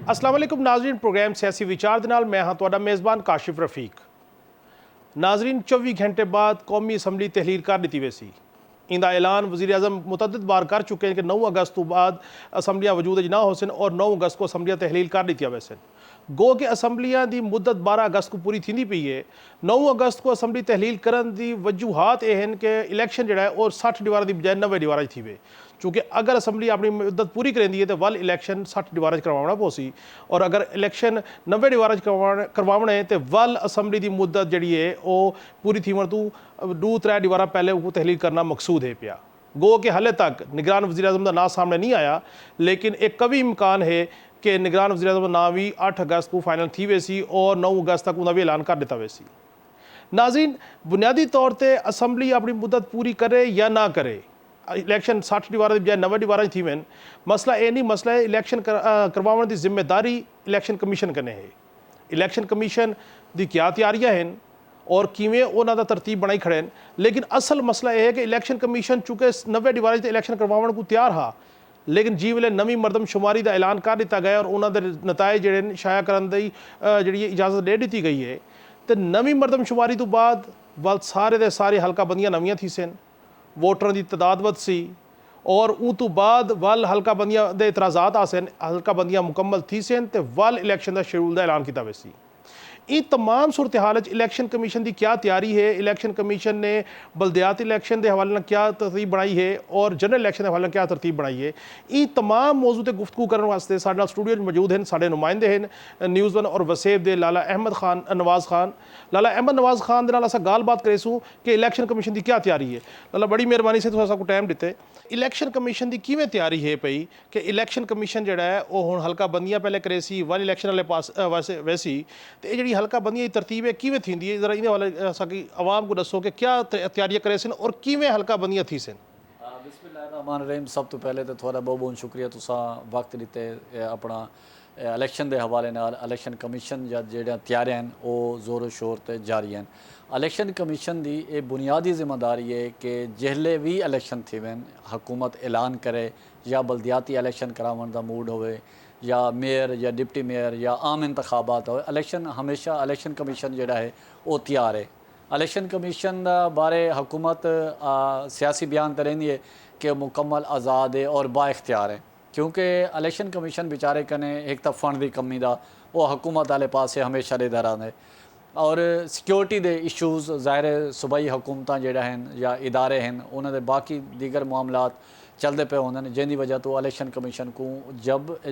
अस्सलाम वालेकुम नाजरीन, प्रोग्राम सियासी विचार दे नाल मैं हाँ तुहाडा मेज़बान काशिफ रफीक। नाजरीन, 24 घंटे बाद कौमी असैम्बली तहलील कर दी वे सी। इंदा ऐलान वज़ीर आज़म मुतअद्दिद बार कर चुके हैं कि 9 अगस्त तो बाद असैम्बलियाँ वजूद ना हो सन और 9 अगस्त को असैम्बलियाँ तहलील कर दी वैसन। गो कि असैम्बलियाँ की मुद्दत 12 अगस्त को पूरी थी पई है। 9 अगस्त को असैम्बली तहलील करन दी वजूहात ये हैं कि इलैक्शन जो है और 60 दीवार की बजाय 90 दीवार थी वे। चूँकि अगर असैम्बली अपनी मुद्दत पूरी करेंदी है तो वल इलैक्शन 60 दीवार करवाना पोसी और अगर इलैक्शन 90 दीवार करवाने तो वल असैम्बली की मुद्दत जी है वो पूरी थीवन तू 2-3 दीवार पहले वो तहलील करना मकसूद है पिया। गो कि हाले तक निगरान वज़ीर आज़म का नाम सामने नहीं आया, लेकिन एक कभी इम्कान है कि निगरान वज़ीर आज़म का नाम भी 8 अगस्त को फाइनल थी वैसी और 9 अगस्त तक उन्हें भी ऐलान कर दिता वैसी। नाज़रीन, बुनियादी तौर पर असैम्बली अपनी मुद्दत पूरी करे या ना करे, इलैक्शन 60 दीवार की बजाय 90 दीवार थी वन, मसला ये नहीं, मसला है इलैक्शन करवाने की जिम्मेदारी इलैक्शन कमीशन कने है। इलैक्शन कमीशन की क्या तैयारियां हैं और किवें उन्होंने तरतीब बनाई खड़े हैं, लेकिन असल मसला यह है कि इलैक्शन कमीशन चूँकि 90 दीवार से इलैक्शन करवाने को तैयार हा, लेकिन जी वे नवी मरदमशुमारी का ऐलान कर दिता गया और उन्होंने नताए जोड़े शाया करने की जी इजाज़त दे दी गई है। तो नवी मरदमशुमारी तो बाद वल सारे दे सारे हल्का बंदियाँ नवियाँ थी सन, वोटरों की तादाद वध सी और उस तो बाद वल हल्का बंदियां दे इतराज़ात आ सन, हल्का बंदियां मुकम्मल थी सन तो वल इलैक्शन का शेड्यूल का ऐलान किया वैसी। ये तमाम सूरत हाल इलैक्शन कमीशन की क्या तैयारी है, इलैक्शन कमीशन ने बलदियाती इलैक्शन के हवाले क्या तरतीब बनाई है और जनरल इलैक्शन के हवाले क्या तरतीब बनाई है, ये तमाम मौजूद गुफ्तगू करने वास्ते साडे नाल स्टूडियो में मौजूद हैं साडे नुमाइंदे हैं न्यूज़ वन और वसेब दे लाला अहमद खान नवाज़ खान। लाला अहमद नवाज़ खान दे नाल असां गाल बात करेसूँ कि इलैक्शन कमीशन की क्या तैयारी है। लाला, बड़ी मेहरबानी से तुसीं सानूं टाइम दिते। इलैक्शन कमीशन की किवें तैयारी है पई कि इलैक्शन कमीशन जिहड़ा है वो हुण हल्का बंदियां पहले करे सी, वन इलैक्शन वाले पास वैसी तो ये जी हल्का बंदियां की तरतीब है किवें थींदी है, जरा इन हवाले असांखे अवाम को दसो कि क्या तैयारियां करे सन और किवें हल्का बंदियां थी सन। बिस्मिल्लाहिर्रहमानिर्रहीम। सब तो पहले तो थोड़ा बहुत बहुत शुक्रिया तुसा वक्त दिते अपना इलैक्शन के हवाले नाल। इलैक्शन कमीशन जेह्ड़ियां तैयारियां हैं वो जोरों शोर ते जारी हैं। इलैक्शन कमीशन की ये बुनियादी जिम्मेदारी है कि जिसले भी इलैक्शन थी वन हुकूमत ऐलान करे या बलदियाती इलैक्शन करावन का मूड होवे या मेयर या डिप्टी मेयर या आम इंतखाबात हो, इलैक्शन हमेशा इलैक्शन कमीशन जोड़ा है वो तैयार है। इलैक्शन कमीशन बारे हुकूमत सियासी बयान तो रही है कि मुकम्मल आज़ाद है और बाइख्तियार है, क्योंकि इलैक्शन कमीशन बेचारे कने एक तो फंड की कमी का वो हुकूमत वाले पास हमेशा दे रहा है और सिक्योरिटी के इशूज़ ज़ाहिर सूबाई हुकूमत जोड़ा हैं या इदारे हैं उन्होंने बाकी दीगर मामलात चलते पे होंगे जिंदी वजह तो इलैक्शन कमीशन को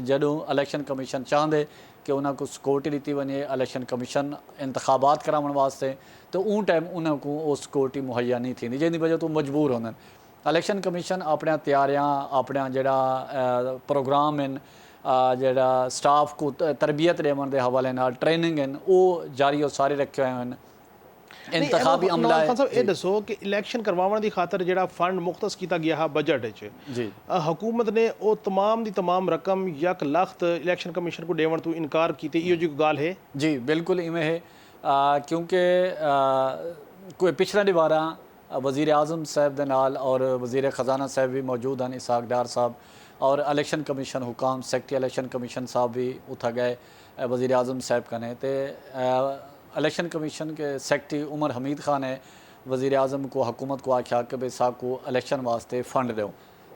जदों इलैक्शन कमीशन चाहते कि उन्होंने को सिक्योरिटी दी वने इलैक्शन कमीशन इंतखाबात कराने वास्ते तो उन टाइम उन्होंने को वो सिक्योरिटी मुहैया नहीं थी, जिंदी वजह तो मजबूर होंगे। इलैक्शन कमीशन अपने तैयारियां अपना जड़ा प्रोग्राम हैं जड़ा स्टाफ को तरबियत देवन के हवाले नाल ट्रेनिंग हैं वो जारी और सारे रखे हुए हैं। इंतखाबी अमला ये दसो कि इलैक्शन करवाने की खातर जो फंड मुख्तस किया गया है बजट जी हुकूमत ने वो तमाम की तमाम रकम 1 लाख इलैक्शन कमीशन को देवन तो इनकार की यो जी गाल है? जी बिल्कुल इवें है, क्योंकि कोई पिछला दीवारा वज़ीर आज़म साहब के नाल और वज़ीर ख़जाना साहब भी मौजूद हैं, इसहाक डार साहब और इलैक्शन कमीशन हुकाम सेक्रेटरी इलैक्शन कमीशन साहब भी उठा गए वज़ीर आज़म साहब कने ते इलैक्शन कमीशन के सेक्रेटरी उमर हमीद खान है वज़ीर आज़म को हुकूमत को आख्या कि भाई साहब को इलैक्शन वास्ते फंड दो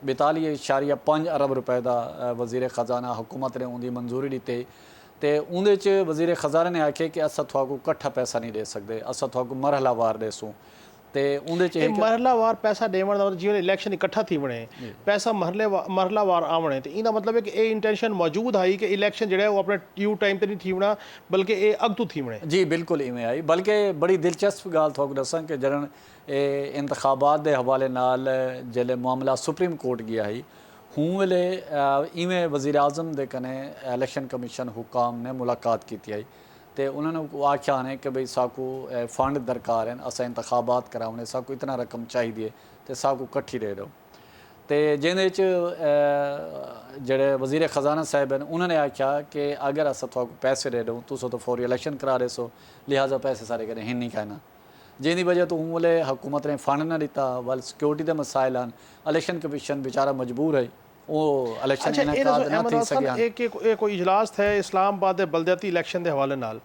42.5 अरब रुपए का वज़ीर ख़जाना हुकूमत ने उनकी मंजूरी दी तो उनके वज़ीर ख़जाना ने आखे कि अस थोड़ा कट्ठा पैसा नहीं दे सकते, अस थोड़ा मरहलावार देसूँ तो उनके मरहलावार पैसा देवन का जिवें इलैक्शन इकट्ठा थी बने पैसा मरहलावार आवने तो इनका मतलब है कि ये इंटेंशन मौजूद आई कि इलैक्शन जो है वो अपने ड्यू टाइम पर नहीं थी बना बल्कि ये अगतू थी बने। जी बिल्कुल इवें आई, बल्कि बड़ी दिलचस्प गाल थोक दसा कि जरन इंतखाबात के हवाले नाल जिले मामला सुप्रीम कोर्ट गया है हूँ वेले इवें वज़ीर आज़म दे कने इलैक्शन कमीशन हुकाम ने मुलाकात की आई तो उन्होंने आख्या है कि भाई साकू फंड दरकार हैं, अस इंतखाबात कराने साकू इतना रकम चाहिए तो साकू कट्ठी दे दो तो जिंदे जड़े वज़ीर ख़जाना साहब हैं उन्होंने आख्या कि अगर अस पैसे दे दो तुस तो फौरी इलैक्शन करा रहे सो लिहाजा पैसे सारे करें हिन नहीं कहना, जिंदी वजह तो हूँ हुकूमत ने फंड ना दिता वल सिक्योरिटी के मसाइल हैं। इलैक्शन कमीशन बेचारा मजबूर है ਉਹ ਇਲੈਕਸ਼ਨ ਅੱਛਾ, ਇਹ ਇਨਕਾਦ ਦੱਸੋ ਨਾ ਅਹਿਮਦ ਥੀ ਹਸਨ, ਸਕਿਆ। ਇਹ ਕੋਈ ਇਜਲਾਸ ਹੈ ਇਸਲਾਮਾਬਾਦ ਦੇ ਬਲਦਿਆਤੀ ਇਲੈਕਸ਼ਨ ਦੇ ਹਵਾਲੇ ਨਾਲ,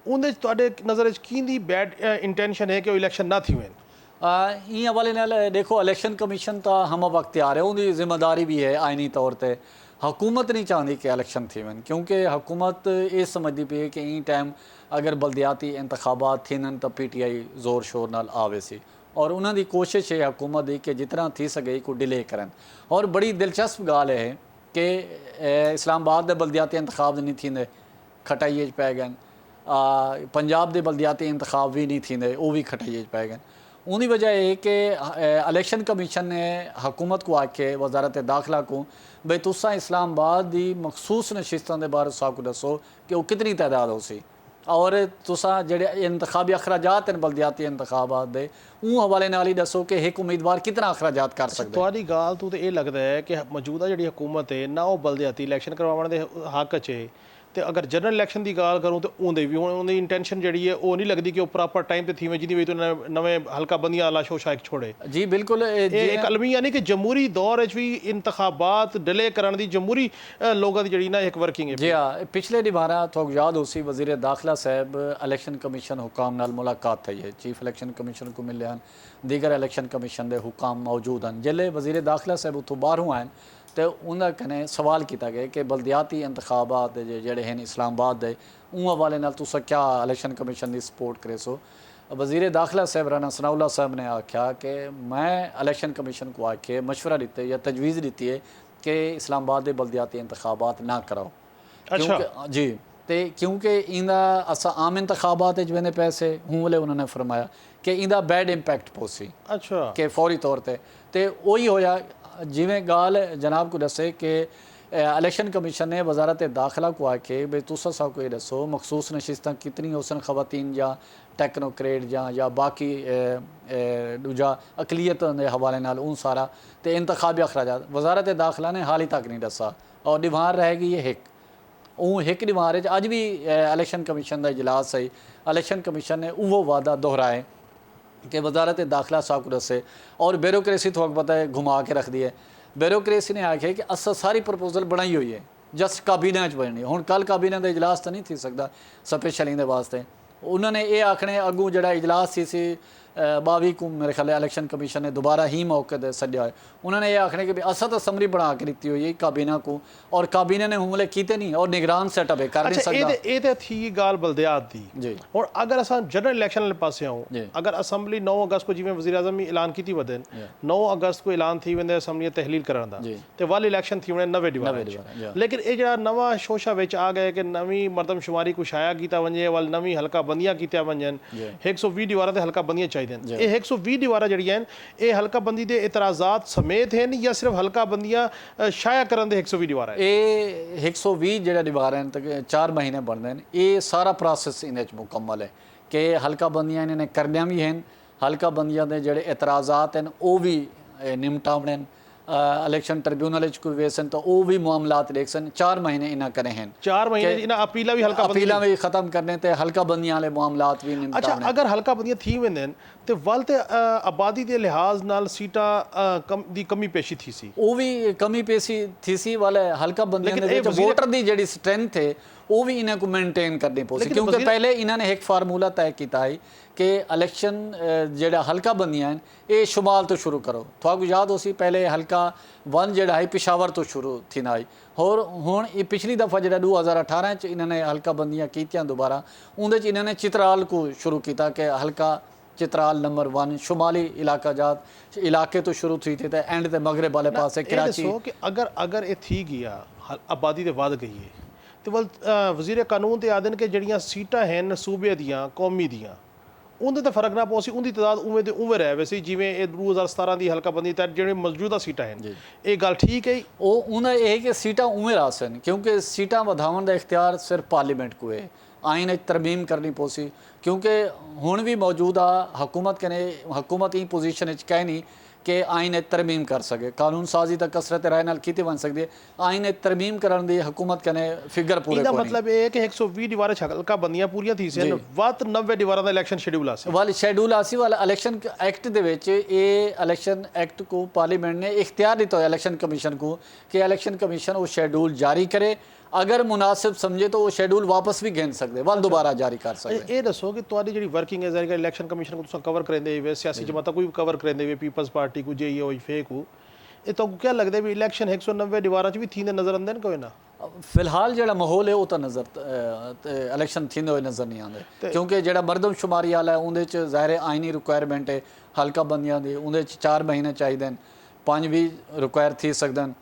ਉਹਦੇ 'ਚ ਤੁਹਾਡੇ ਨਜ਼ਰ 'ਚ ਕਿਹਦੀ ਬੈਡ ਇੰਟੈਂਸ਼ਨ ਹੈ ਕਿ ਉਹ ਇਲੈਕਸ਼ਨ ਨਾ थी वन? इन हवाले नाल देखो इलैक्शन कमीशन तो हम वक्त तैयार है, उनकी जिम्मेदारी भी है आइनी तौर पर। हुकूमत नहीं चाहती कि इलैक्शन थी वन, क्योंकि हुकूमत ये समझती पई है कि इन टाइम अगर बलदियाती इंतखाबात थियन तो PTI जोर शोर नाल आवे सी, और उन्होंने कोशिश है हुकूमत की कि जितना थी सके को डिले करन। और बड़ी दिलचस्प गाल है कि इस्लामाबाद के बलदियाती इंतखाब नहीं थींदे, खटाइए पै गए। पंजाब के बलदियाती इंतखाब भी नहीं थींदे, वो भी खटाइए पै गए। उनकी वजह है कि इलैक्शन कमीशन ने हुकूमत को आके वजारत दाखिला को बई तुसा इस्लामाबाद की मखसूस नशिस्तों के बारे साहब को दसो कि वो कितनी तादाद हो सी, और तुसा जेडे इंतखाबी अखराजात हैं बलदियाती इंतखाबात दे उन हवाले नाल ही दसो कि एक उम्मीदवार कितना अखराजात कर सकते। ਤੁਹਾਡੀ ਗੱਲ ਤੋਂ ਤੇ ਇਹ ਲੱਗਦਾ ਹੈ ਕਿ ਮੌਜੂਦਾ ਜਿਹੜੀ ਹਕੂਮਤ ਹੈ ਨਾ ਉਹ ਬਲਦਿਆਤੀ ਇਲੈਕਸ਼ਨ ਕਰਵਾਉਣ ਦੇ ਹੱਕ 'ਚ ਹੈ, ਤੇ ਅਗਰ ਜਨਰਲ ਇਲੈਕਸ਼ਨ ਦੀ ਗੱਲ ਕਰੂੰ ਤੇ ਉਹਦੇ ਵੀ ਹੁਣ ਉਹਦੀ ਇੰਟੈਂਸ਼ਨ ਜਿਹੜੀ ਹੈ ਉਹ ਨਹੀਂ ਲੱਗਦੀ ਕਿ ਉਹ ਪ੍ਰੋਪਰ ਟਾਈਮ ਤੇ ਥੀਵੇਂ ਜਿਹਦੀ ਵਜ੍ਹਾ ਤੋਂ ਨਵੇਂ ਹਲਕਾ ਬੰਦੀਆਂ ਵਾਲਾ ਸ਼ੋਸ਼ਾ ਇੱਕ ਛੋੜੇ। जी बिल्कुल ਇਹ ਇੱਕ ਅਲਮੀਆ ਨਹੀਂ ਕਿ ਜਮਹੂਰੀ ਦੌਰ ਵਿੱਚ ਵੀ ਇੰਤਖਾਬਾਤ ਡਿਲੇ ਕਰਨ ਦੀ ਜਮਹੂਰੀ ਲੋਕਾਂ ਦੀ ਜਿਹੜੀ ਨਾ ਇੱਕ ਵਰਕਿੰਗ ਹੈ। जी हाँ, पिछले दिवारा तो याद हो सी वजीर दाखिला साहब इलैक्शन कमीशन हुकाम नाल मुलाकात थी है, चीफ इलैक्शन कमीशन को मिले हैं, दीगर इलैक्शन कमीशन के हुकाम मौजूद हैं। जिले वजीर दाखिला साहब उतों बाहरों आए तो उन्होंने कने सवाल किया गया कि बलदियाती इंतखाबात जेडे हैं इस्लामाबाद के उन हवाले नाल तुसा क्या इलैक्शन कमीशन की सपोर्ट करे सो। वजीर दाखिला साहब राना सनाउल्ला साहब ने आख्या कि मैं इलैक्शन कमीशन को आके मशवरा दिते या तजवीज़ दी है कि इस्लामाबाद के बलदियाती इंतखाबात ना कराओ। क्योंकि जी तो क्योंकि इंदा असा आम इंतखाबात वेंदे पैसे हूँ वाले उन्होंने फरमाया कि इंदा बैड इंपैक्ट पोसी अच्छा कि फौरी तौर पर तो वही होया जिमें गाल जनाब को दसे कि इलैक्शन कमीशन ने वजारत दाखिला को आके बई तुसा साहब को ये दसो मखसूस नशिस्तां कितनी होसन खवातीन या टैक्नोक्रेट या बाकी दूजा अकलीत के हवाले नाल उन सारा तो इंतखाबी अखराजात वजारत दाखिला ने हाल ही तक नहीं दसा, और डिमांड रहेगी ये हिक एक डिमांड अज भी इलैक्शन कमीशन का इजलास है। इलैक्शन कमीशन ने वो वादा दोहराए कि वजारत दाखिला साहब को दसे, और ब्यूरोक्रेसी तो पता है घुमा के रख दी है। ब्यूरोक्रेसी ने आखे कि अस सारी प्रपोजल बनाई हुई है, जस्ट काबीना बननी हुण कल काबीना का इजलास तो नहीं थी सकता स्पैशल इंदे वास्ते। उन्होंने ये आखने अगू जड़ा इजलास सी 22 को मेरे ख्याल इलैक्शन कमीशन ने दोबारा ही मौके पर सद्या है। उन्होंने ये आखने कि असा तो समरी बना के दी हुई है काबीना को, और काबीना ने हमले किए नहीं और निगरान सैटअप है कर नहीं सकता। ਇਹ ਤੇ ਥੀ ਗੱਲ ਬਲਦਿਆਤ ਦੀ जी ਹੁਣ ਅਗਰ ਅਸਾਂ ਜਨਰਲ ਇਲੈਕਸ਼ਨ ਵਾਲੇ ਪਾਸੇ ਆਉਂ, जी अगर असम्बली 9 अगस्त को जिमें वज़ीर आज़म ऐलान की थी वदन 9 अगस्त को ऐलान थी वेंदे असम्बली तहलील करन दा जी ते वाल इलैक्शन थी वने 90 नवे डिवार, दीवार लेकिन ये जड़ा नवा शोशा विच आ गए कि नवी मरदमशुमारी को शाया कीता वंजे वाल नवी हल्का बंदियां कीतिया वंजन 120 दीवार ते हल्का बंदियां चाहिए। ये 120 दीवार जड़ियां ये हल्का बंदी दे इतराज़ात समेत हैं या सिर्फ हल्का बंदियां शाया करन दे 120 दीवार है? ये 120 जो दीवार हैं तक 4 महीने बनते हैं, ये सारा प्रोसैस इन मुकम्मल है कि हल्का बंदियां इन्होंने करनिया भी हैं, हल्का बंदियां के जोड़े एतराज़ात हैं वो भी निमटावने, इलैक्शन ट्रिब्यूनल कोई वेसन तो वो भी मामलात देखसन 4 महीने इन्हें करे हैं। 4 महीने इन्हें अपीला भी हल्का अपीला भी ख़त्म करने ते हल्का बंदियां वाले मामलात भी निमटावने। अच्छा, अगर हल्का बंदियां थी वेंदन ते वल ते आबादी के लिहाज नाल सीटा दी कमी पेशी थी सी, वो भी कमी पेशी थी सी वाले हल्का बंदियां दे विच वोटर दी जेडी स्ट्रेंथ है वो भी इन्हें को मेनटेन करनी पौसी, क्योंकि पहले इन्होंने एक फार्मूला तय किया है कि इलैक्शन जेड़ा हल्का बंदियां हैं ये शुमाल तो शुरू करो। थोड़ा याद हो सी पहले हल्का 1 जेड़ा है पिशावर तो शुरू थी ना, और हुण ये पिछली दफ़ा जेड़ा 2018 च इन्होंने हल्का बंदियां कीतियां दोबारा उनदे च इन्होंने चित्राल को शुरू किया कि हल्का चित्राल नंबर 1 शुमाली इलाके तो शुरू थी थे एंड ते मगरब वाले पासे कराची। कि अगर ये थी गया आबादी ते वध गई है तो वल वजीर कानून ते आदन के जड़ियां सीटां हैं सूबे दियां कौमी दियां उनदे ते फर्क ना पौसी, उनकी तादाद उवें ते उवें रह वैसे जिवें 2017 की हल्का बंदी तैयार जेडे मौजूदा सीटां हैं ये गल ठीक है। वो उन्हें यह कि सीटां उवें रासन, क्योंकि सीटां वधावन का इख्तियार सिर्फ पार्लीमेंट को है, आइन तरमीम करनी पौसी, क्योंकि हुण भी मौजूदा हुकूमत कने हुकूमत ई पोजीशन कह नहीं ਕਿ ਆਇਨ ਤਰਮੀਮ ਕਰ ਸਕੇ। ਕਾਨੂੰਨ ਸਾਜ਼ੀ ਤਾਂ ਕਸਰਤ ਰਾਏ ਨਾਲ ਕੀਤੀ ਬਣ ਸਕਦੀ ਹੈ, ਆਇਨ ਤਰਮੀਮ ਕਰਨ ਦੀ ਹੁਕੂਮਤ ਕਨੇ ਫਿਗਰ ਪੂਰੇ ਇਹਦਾ ਕੋਈ ਮਤਲਬ ਇਹ ਹੈ ਕਿ 120 ਦੀਵਾਰਾਂ ਹਲਕਾ ਬੰਦੀਆਂ ਪੂਰੀਆਂ ਥੀ ਸਨ, ਵੱਧ 90 ਦੀਵਾਰਾਂ ਦਾ ਇਲੈਕਸ਼ਨ ਸ਼ੈਡਿਊਲ ਆ ਸੀ। वाल शेड्यूल आसी वाला इलेक्शन एक्ट दे विच ये इलेक्शन एक्ट को पार्लीमेंट ने इख्तियार दिता है इलेक्शन कमीशन को कि इलेक्शन कमीशन वो शेड्यूल जारी करे, अगर मुनासिब समझे तो वो शेड्यूल वापस भी गिन सकते वाल दोबारा जारी कर सकते। ਇਹ ਦੱਸੋ ਕਿ ਤੁਹਾਡੀ ਜਿਹੜੀ ਵਰਕਿੰਗ ਹੈ ਜ਼ਰੀਆ ਇਲੈਕਸ਼ਨ ਕਮਿਸ਼ਨ को ਤੁਸੀਂ ਕਵਰ ਕਰਿੰਦੇ ਵੇ, ਸਿਆਸੀ ਜਮਾਤਾਂ ਕੋਈ ਕਵਰ ਕਰਿੰਦੇ ਵੇ, ਪੀਪਲਸ ਪਾਰਟੀ को ਜੇ ਹੋਈ ਫੇਕ ਹੋ, ਇਹ ਤੁਹਾਨੂੰ ਕੀ ਲੱਗਦਾ ਵੀ ਇਲੈਕਸ਼ਨ 190 ਦੀਵਾਰਾਂ 'ਚ ਵੀ ਥੀਂਦੇ ਨਜ਼ਰ ਆਉਂਦੇ ਨੇ ਕੋਈ ਨਾ? फिलहाल जो माहौल है वो तो नज़र इलेक्शन थींदे हुए नज़र नहीं आते, क्योंकि जो मरदमशुमारी वाला है उहदे च ज़ाहिर आइनी रिक्वायरमेंट है हल्का बंदियां दी, उहदे च 4 महीने चाहिए, 5 भी रिक्वायर थी सकदन।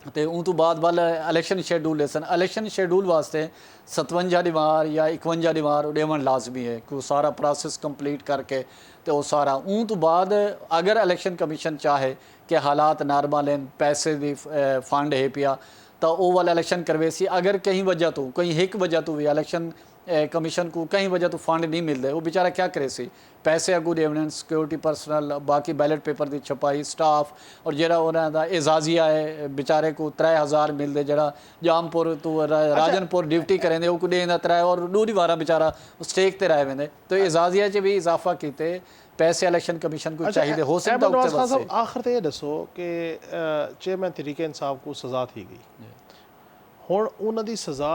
तो उन तो बाद वाल इलेक्शन शेड्यूल सन, इलेक्शन शेड्यूल वास्ते 57 दीवार या 51 दीवार उडेवन लाजमी है कि सारा प्रोसेस कंप्लीट करके तो वो सारा उन तो बाद अगर इलेक्शन कमीशन चाहे कि हालात नॉर्मल हैं, पैसे दी फंड है पिया तो वो वाला इलेक्शन करवे सी। अगर कहीं वजह तो कहीं एक वजह तो भी इलेक्शन कमीशन को कहीं वजह तो फंड नहीं मिलते, वो बेचारा क्या करे सी, पैसे अगू देवने, सिक्योरिटी पर्सनल, बाकी बैलेट पेपर की छपाई, स्टाफ और जरा उन्होंने एजाजिया है बेचारे को 3000 मिलते, जरा जामपुर तो राजनपुर ड्यूटी करेंगे वो को देना 3 और दूरी बारा बेचारा स्टेक ते रहे वेंदे, तो एजाजिया च भी इजाफा किते पैसे इलेक्शन कमीशन को चाहिए हो सकता है। आखिर तो ये दसो कि चेयरमैन तहरीक इंसाफ को सज़ा थी गई, ਹੁਣ ਉਹਨਾਂ ਦੀ ਸਜ਼ਾ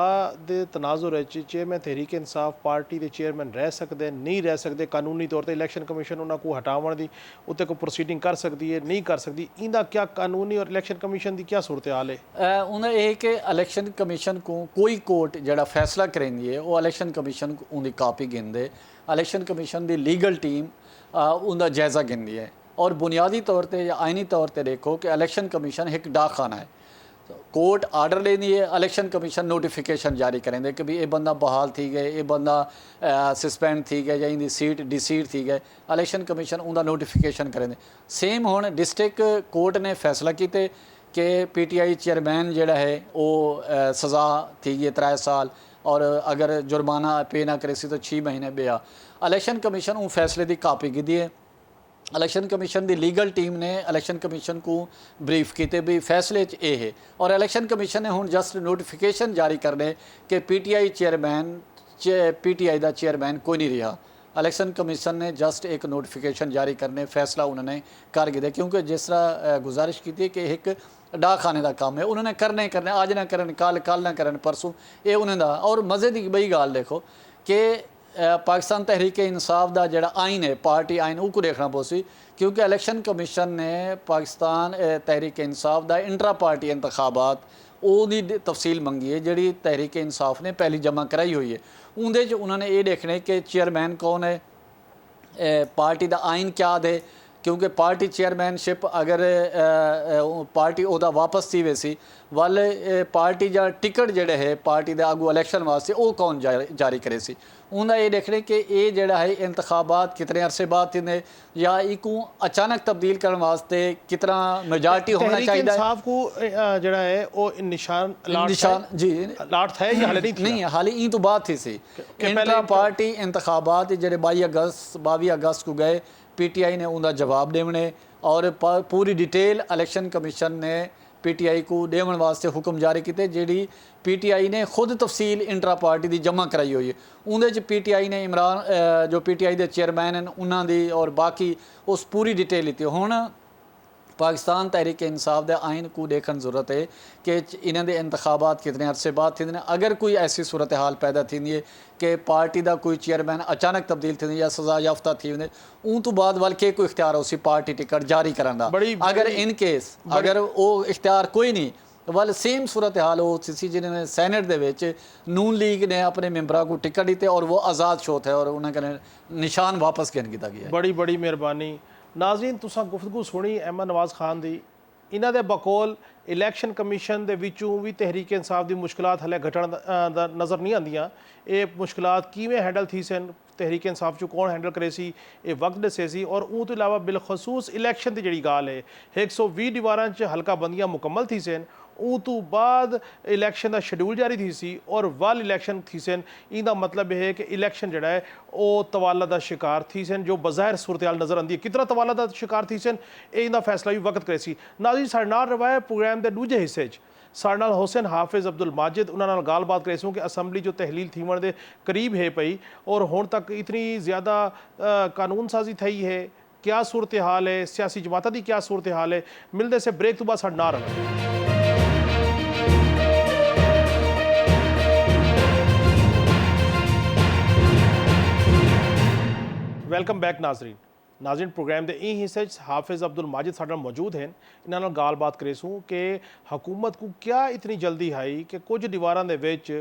ਦੇ ਤਨਾਜ਼ੁਰ ਵਿੱਚ ਚੇਅਰਮੈਨ ਤਹਿਰੀਕ ਇਨਸਾਫ ਪਾਰਟੀ ਦੇ ਚੇਅਰਮੈਨ ਰਹਿ ਸਕਦੇ ਨਹੀਂ ਰਹਿ ਸਕਦੇ, ਕਾਨੂੰਨੀ ਤੌਰ ਤੇ ਇਲੈਕਸ਼ਨ ਕਮਿਸ਼ਨ ਉਹਨਾਂ ਨੂੰ ਹਟਾਉਣ ਦੀ ਉੱਤੇ ਕੋਈ ਪ੍ਰੋਸੀਡਿੰਗ ਕਰ ਸਕਦੀ ਹੈ ਨਹੀਂ ਕਰ ਸਕਦੀ, ਇਹਦਾ ਕੀ ਕਾਨੂੰਨੀ ਔਰ ਇਲੈਕਸ਼ਨ ਕਮਿਸ਼ਨ ਦੀ ਕੀ ਸੂਰਤ ਹਾਲ ਹੈ? ਉਹਨਾਂ ਇਹ ਕਿ ਇਲੈਕਸ਼ਨ ਕਮਿਸ਼ਨ को कोई कोर्ट ਜਿਹੜਾ फैसला करेंदी है वो इलेक्शन कमीशन को उनकी कापी गिनदे, इलेक्शन कमीशन की लीगल टीम उनका जायज़ा गिनदी है और बुनियादी तौर पर या आइनी तौर पर देखो कि इलेक्शन कमीशन एक डाकखाना है, कोर्ट आर्डर लेनी है, इलेक्शन कमीशन नोटिफिकेशन जारी करेंगे कि भी ये बंदा बहाल थी गए, ये बंदा सस्पेंड थी गए या इनकी सीट डिसीट थी गए, इलेक्शन कमीशन उनका नोटिफिकेशन करेंगे। सेम हुण डिस्ट्रिक्ट कोर्ट ने फैसला किए कि PTI चेयरमैन जोड़ा है वो सज़ा थी गई 3 साल और अगर जुर्माना पे ना करे सी तो 6 महीने बेआ। इलेक्शन कमीशन उन फैसले की कापी की है, इलेक्शन कमीशन की लीगल टीम ने इलेक्शन कमीशन को ब्रीफ किए भी फैसले ये है, और इलेक्शन कमीशन ने हुण जस्ट नोटिफिकेशन जारी करने कि PTI चेयरमैन PTI का चेयरमैन कोई नहीं रहा। इलेक्शन कमीशन ने जस्ट एक नोटिफिकेशन जारी करने फैसला उन्होंने कर दिया, क्योंकि जिस तरह गुजारिश की थी कि एक डाकखाने का काम है, उन्होंने करने अज ना करन कल ना करन परसों, ये उन्होंने और मज़े की बड़ी गाल देखो कि पाकिस्तान तहरीक इंसाफ का जोड़ा आइन है पार्टी आइन वो देखना पोसी, क्योंकि इलेक्शन कमीशन ने पाकिस्तान तहरीक इंसाफ का इंट्रा पार्टी इंतखाबात ਉਹਦੀ तफसील मंगी है जी तहरीक इंसाफ ने पहली जमा कराई हुई है। उनके उन्होंने ये देखने कि चेयरमैन कौन है, पार्टी का आइन क्या दे, क्योंकि पार्टी चेयरमैनशिप अगर पार्टी उहदा वापस थी वैसी वाल पार्टी जा टिकट जोड़े है पार्टी के आगू इलेक्शन वास्ते वो कौन जारी करे सी। उन्हें ये देखने कि ये जोड़ा है इंतखाबात कितने अरसे बाद थे या इको अचानक तब्दील करने वास्ते कितना मेजॉरिटी होना चाहिए। इंसाफ को जोड़ा है वो निशान जी लाट था या हाले नहीं हाले ई तो बात थी सी इंट्रा पार्टी इंतखाबात जो 22 अगस्त को गए, PTI ने उनका जवाब देने और पूरी डिटेल इलेक्शन कमीशन ने PTI को देवन वास्ते हुक्म जारी किए, जी PTI ने खुद तफसील इंट्रा पार्टी की जमा कराई हुई है। उनके PTI ने इमरान जो PTI के चेयरमैन हैं उन्होंने और बाकी उस पूरी डिटेल ली। हुण पाकिस्तान तहरीक इंसाफ के आइन को देखने जरूरत है कि इन्होंने इंतखाबात कितने अरसे बाद थी, अगर कोई ऐसी सूरत हाल पैदा थी है कि पार्टी का कोई चेयरमैन अचानक तब्दील थी या सज़ा याफ्ता थी उन तो बाद वाल के कोई इख्तियार उसी पार्टी टिकट जारी करने का, अगर इन केस अगर वो इख्तियार कोई नहीं वाल सेम सूरत हाल हो सी जिन्होंने सैनेट के नून लीग ने अपने मैंबरा को टिकट दिते और वो आज़ाद शो थे और उन्होंने निशान वापस गिन किया गया। बड़ी बड़ी मेहरबानी नाज़रीन, तुसां गुफ्तगू सुनी अहमद नवाज खान दी। इन्हां दे बकौल इलैक्शन कमीशन दे विचों भी तहरीक इंसाफ दी मुश्किलात हले घटण दा नज़र नहीं आंदियां। ये मुश्किलात किवें हैंडल थी सन, तहरीक इंसाफ चो कौन हैंडल करे सी, ये वक्त दसे सी। और उस तो इलावा बिलखसूस इलैक्शन की जी गाल है 120 दीवारां च हल्का बंदियां मुकम्मल थी सन, ਉਹ ਤੋਂ ਬਾਅਦ ਇਲੈਕਸ਼ਨ ਦਾ ਸ਼ਡਿਊਲ ਜਾਰੀ ਥੀ ਸੀ ਔਰ ਵੱਲ ਇਲੈਕਸ਼ਨ ਥੀ ਸਨ। ਇਹਦਾ ਮਤਲਬ ਇਹ ਹੈ ਕਿ ਇਲੈਕਸ਼ਨ ਜਿਹੜਾ ਹੈ ਉਹ ਤਵਾਲਾ ਦਾ ਸ਼ਿਕਾਰ ਥੀ ਸਨ, ਜੋ ਬਜ਼ਾਹਿਰ ਸੂਰਤ-ਹਾਲ ਨਜ਼ਰ ਆਉਂਦੀ ਹੈ। ਕਿਤਨਾ ਤਵਾਲਾ ਦਾ ਸ਼ਿਕਾਰ ਥੀ ਸਨ, ਇਹਦਾ ਫੈਸਲਾ ਵੀ ਵਕਤ ਕਰੇ ਸੀ। ਨਾਜ਼ਰੀਨ, ਸਾਡੇ ਨਾਲ ਰਵਾਇਆ ਪ੍ਰੋਗਰਾਮ ਦੇ ਦੂਜੇ ਹਿੱਸੇ 'ਚ ਸਾਡੇ ਨਾਲ ਹੁਸੈਨ ਹਾਫਿਜ਼ ਅਬਦੁਲ ਮਾजिद, ਉਹਨਾਂ ਨਾਲ ਗੱਲਬਾਤ ਕਰੇ ਸੋ ਕਿ ਅਸੈਂਬਲੀ ਜੋ ਤਹਿਲੀਲ ਥੀਵਣ ਦੇ ਕਰੀਬ ਹੈ ਪਈ ਔਰ ਹੁਣ ਤੱਕ ਇਤਨੀ ਜ਼ਿਆਦਾ ਕਾਨੂੰਨ ਸਾਜ਼ੀ थी है, क्या सूरत हाल है, सियासी जमात की क्या सूरत हाल है। मिलते से ब्रेक तो बाद साढ़े ना रहा। वेलकम बैक नाजरीन। नाजरीन, प्रोग्राम के यह हिस्से हाफिज़ अब्दुल माजिद साढ़े नाल मौजूद हैं। इन्होंने गालबात करे सूँ कि हुकूमत को क्या इतनी जल्दी आई कि कुछ दीवारों के विच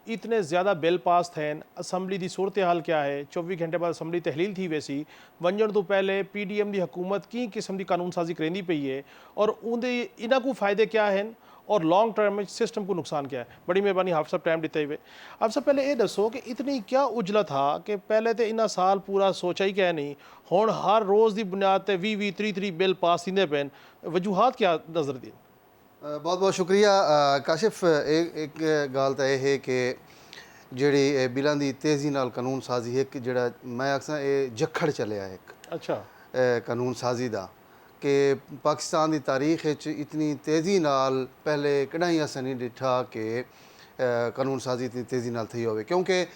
इतने ज़्यादा बिल पास थे। असैम्बली की सूरत हाल क्या है, 24 घंटे बाद असैम्बली तहलील थी वैसी वंजण तो पहले PDM की हुकूमत की किस्म की कानून साजी करेंदी पई है और उनके इन्हों को फ़ायदे क्या हैं और लॉन्ग टर्म में सिस्टम को नुकसान क्या है। बड़ी मेहरबानी हाफिज़ साहब टाइम देते हुए। आप सब पहले ये दसो कि इतनी क्या उजला था कि पहले तो इन्ना साल पूरा सोचा ही क्या नहीं, हुण हर रोज़ की बुनियाद पर 20-30 बिल पास थींदे पैन, वजूहात क्या नज़र दी? बहुत बहुत शुक्रिया काशिफ। एक गल तो यह है कि ਜਿਹੜੀ ਬਿਲਾਂ ਦੀ ਤੇਜ਼ੀ ਨਾਲ ਕਾਨੂੰਨ ਸਾਜ਼ੀ ਇੱਕ ਜਿਹੜਾ ਮੈਂ ਆਖਾਂ ਇਹ ਜੱਖੜ ਚੱਲਿਆ ਇੱਕ अच्छा ਕਾਨੂੰਨ ਸਾਜ਼ੀ ਦਾ ਕਿ ਪਾਕਿਸਤਾਨ ਦੀ ਤਾਰੀਖ ਵਿੱਚ ਇਤਨੀ ਤੇਜ਼ੀ ਨਾਲ ਪਹਿਲੇ ਕਢਾਈਆਂ ਸਨੀ ਡਿਠਾ ਕਿ ਕਾਨੂੰਨ ਸਾਜ਼ੀ ਇਤਨੀ ਤੇਜ਼ੀ ਨਾਲ ਥੀ ਹੋਵੇ, ਕਿਉਂਕਿ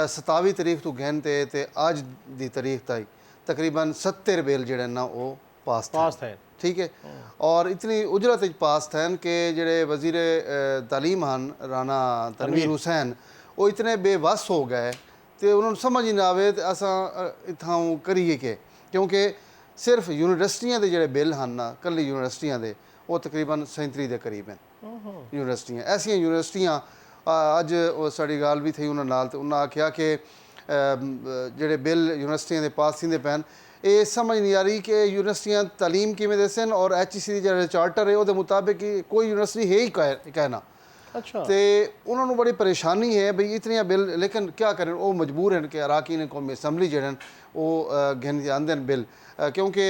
27 ਤਰੀਕ ਤੋਂ ਗਿਣ ਤੇ ਅੱਜ ਦੀ ਤਾਰੀਖ ਤਾਈਂ ਤਕਰੀਬਨ 70 ਬਿੱਲ ਜਿਹੜੇ ਨਾ ਉਹ ਪਾਸ थे। ठीक है, और इतनी उजरत पास थे कि ਜਿਹੜੇ वजीर तालीम ਹਨ राना तनवीर हुसैन वो इतने बेवस हो गए तो उन्होंने समझ ही ना आवे असा इत्थों करिए कि क्योंकि सिर्फ यूनिवर्सिटियां के जोड़े बिल हैं ना कल यूनिवर्सिटियां के वो तकरीबन 37 के करीब हैं। यूनिवर्सिटियां ऐसिया यूनिवर्सिटियां अज साड़ी गल भी थी उन्होंने नाल, तो उन्हें आख्या कि जोड़े बिल यूनिवर्सिटियां के पास थींदे पैन ये समझ नहीं आ रही कि यूनिवर्सिटियां तालीम किमें दे सन और HEC जो चार्टर है वो मुताबिक कोई यूनिवर्सिटी है ही कहना। अच्छा, तो उन्होंने बड़ी परेशानी है भाई इतनी बिल, लेकिन क्या करें वो मजबूर हैं कि अराकीन कौमी असैम्बली जो वो गिन आंदे बिल क्योंकि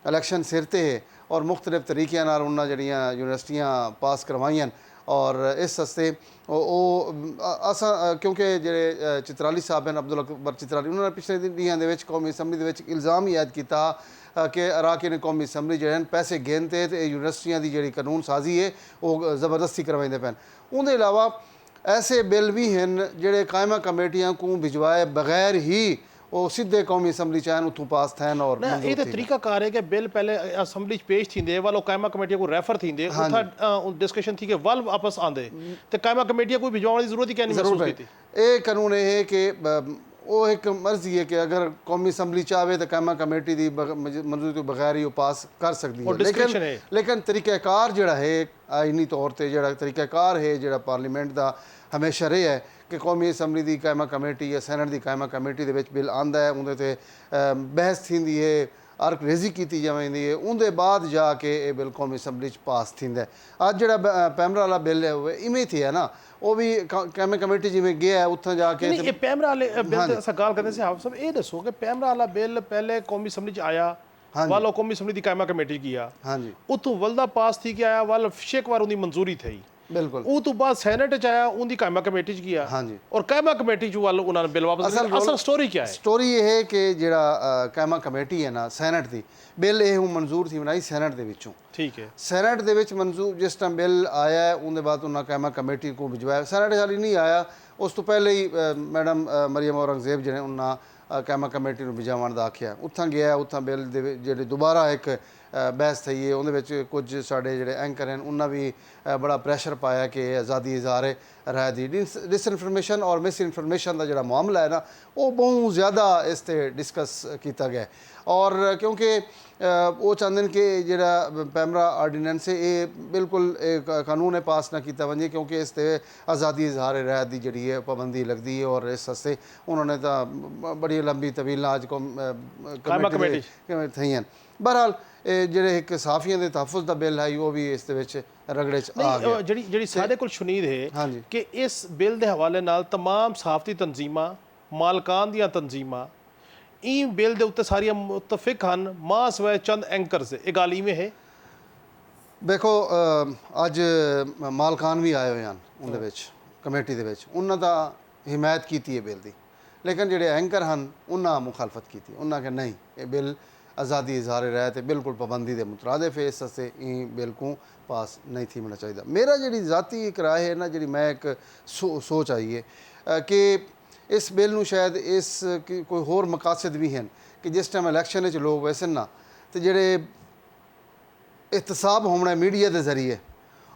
इलैक्शन सिर ते है और मुख्तलिफ तरीक़े उन्होंने जड़ियाँ यूनिवर्सिटियां पास करवाइयां और इस हस्ते असा क्योंकि जेडे चित्राली साहब हैं अब्दुल अकबर चित्राली उन्होंने पिछले दिनों के कौमी असैम्बली के इल्ज़ाम ही ऐद किया कि अराकीन कौमी असैम्बली जो पैसे गिनते तो यूनिवर्सिटियां की जी कानून साजी है वो ज़बरदस्ती करवाते पैन। उनके अलावा ऐसे बिल भी हैं जोड़े कायमा कमेटियां को भिजवाए बगैर ही वो सीधे कौमी असैम्बली चाहन उतों पास थे और ये तो तरीका कार है कि बिल पहले असैम्बली पेश थींदे वालो कायमा कमेटियां को रेफर थींदे उथा डिस्कशन थी कि वल वापस आंदे तो कायमा कमेटियां कोई भिजवाने की जरूरत ही क्या नहीं महसूस की थी। ये कानून है कि वो एक मर्जी है कि अगर कौमी असैम्बली चाहे तो कायमा कमेटी की मंजूरी तो बगैर ही वो पास कर सकती है, लेकिन तरीक़ाकार जोड़ा है आईनी तौर पर जो तरीक़ाकार है जो पार्लीमेंट का हमेशा रहा है कि कौमी असैम्बली की कायमा कमेटी या सैनट की कायमा कमेटी के बिल आता है उन्हें बहस थी है अर्क रेजी की जाती है उनके बाद जाके ये बिल कौमी असैम्बली पास थींदा है। अज जो पैमरा वाला बिल है वो इवें थी है ना वो भी कायमा कमेटी जिमें गया है उत्थे जाके नहीं, ये पैमरा वाले बिल ते असां गाल करदे सी हाफिज़ साहब ये दसो कि पैमरा वाला बिल पहले कौमी असैम्बली च आया वालो कौमी असैम्बली की कायमा कमेटी किया हाँ जी उतों वलदा पास थी के आया वाल शेक वार उनकी मंजूरी थी बिल्कुल वो तो बाद सैनेट च आया उनकी कायमा कमेटी च किया हाँ जी और कायमा कमेटी च वाल उन्होंने बिल वापस असल स्टोरी क्या है? स्टोरी ये है कि जड़ा कायमा कमेटी है ना सैनट की बिल ये मंजूर थी बनाई सैनट दे विचों। ठीक है, सैनट दे विच मंजूर जिस टाइम बिल आया है उनके बाद उन्होंने कायमा कमेटी को भिजवाया। सैनट हाली नहीं आया उस तो पहले ही मैडम मरियम औरंगजेब जिन्हें उन्होंने कायमा कमेटी को भिजावन का आख्या उत्थां गया उत्थां बिल जे दोबारा एक बहस थी है उन्हें कुछ साढ़े जोड़े एंकर हैं उन्हें भी बड़ा प्रैशर पाया कि आज़ादी इज़हार राय दी डिसइनफॉर्मेशन और मिस इनफॉर्मेशन का जो मामला है ना वो बहुत ज़्यादा इस पर डिस्कस किया गया और क्योंकि वो चाहते हैं कि जोड़ा पैमरा आर्डीनेंस है ये बिल्कुल एक कानून है पास ना किया वजे क्योंकि इस पर आज़ादी इज़हार राय की जी है पाबंदी लगती है और इस हस्ते उन्होंने तो बड़ी लंबी तवील अज कमेटी थी हैं। बहरहाल ਜਿਹੜੇ ਇੱਕ ਸਾਫੀਆਂ ਦੇ ਤਹਫੁਜ਼ ਦਾ ਬਿੱਲ ਹੈ ਉਹ ਵੀ ਇਸ ਦੇ ਵਿੱਚ ਰਗੜੇ ਚ ਆ ਗਿਆ। ਜਿਹੜੀ ਸਾਡੇ ਕੋਲ ਸੁਨੀਦ ਹੈ ਕਿ ਇਸ ਬਿੱਲ ਦੇ ਹਵਾਲੇ ਨਾਲ तमाम ਸਹਾਫਤੀ ਤਨਜ਼ੀਮਾਂ ਮਾਲਕਾਨ ਦੀਆਂ ਤਨਜ਼ੀਮਾਂ ਇਹ ਬਿੱਲ ਦੇ ਉੱਤੇ ਸਾਰੀਆਂ ਮੁਤਫਿਕ ਹਨ ਮਾਂ ਸਵੈ ਚੰਦ ਐਂਕਰਸ ਇਹ ਗੱਲ ਇਵੇਂ ਹੈ। ਦੇਖੋ ਅੱਜ ਮਾਲਕਾਨ ਵੀ ਆਏ ਹੋਏ ਹਨ ਉਹਦੇ ਵਿੱਚ ਕਮੇਟੀ ਦੇ ਵਿੱਚ, ਉਹਨਾਂ ਦਾ ਹਿਮਾਇਤ ਕੀਤੀ ਹੈ ਬਿੱਲ ਦੀ, ਲੇਕਿਨ ਜਿਹੜੇ ਐਂਕਰ ਹਨ ਉਹਨਾਂ ਮੁਖਾਲਫਤ ਕੀਤੀ, ਉਹਨਾਂ ਕਿ ਨਹੀਂ ਇਹ ਬਿੱਲ आज़ादी इजहार राय ते बिल्कुल पाबंदी के मुतरादिफ है, इस वास्ते बिल को पास नहीं थी होना चाहिए। मेरा जी ज़ाती एक राय है ना, जी मैं एक सोच आई है कि इस बिल में शायद इस कोई होर मकासद भी हैं कि जिस टाइम इलैक्शन लोग वैसे ना तो जेड़े एहतसाब होना मीडिया के जरिए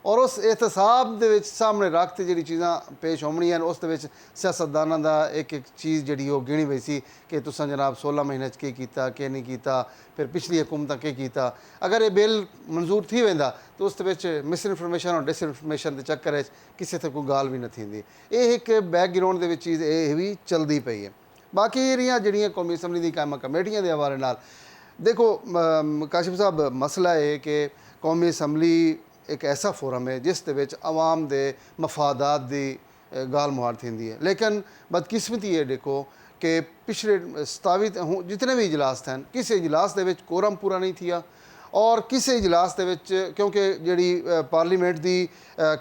और उस एहतसाब दे विच सामने रख के जी चीज़ां पेश होनियां उस सियासतदानां दा एक एक चीज़ जी गिणी पई सी कि तुसां जनाब 16 महीने के कीता के नहीं कीता, फिर पिछली हुकूमतां के कीता। अगर ये बिल मंजूर थी वेंदा तो उस मिस इनफॉर्मेशन और डिसइनफॉर्मेशन के चक्कर किसी ते कोई गाल भी न थींदी। ये एक बैकग्राउंड दे विच चीज़ ये भी चलती पई है। बाकी रियां जिहड़ियां कौमी असैंबली दी कायम कमेटियां के हवाले नाल देखो काशिफ साहब मसला है कि कौमी असैंबली एक ऐसा फोरम है जिस दे विच आवाम दे मफादात दी गाल मुहार थींदी है, लेकिन बदकिस्मती ये देखो कि पिछले 27 जितने भी इजलास थे किसी इजलास दे विच कोरम पूरा नहीं थिया और किसी इजलास दे विच क्योंकि जिहड़ी पार्लीमेंट दी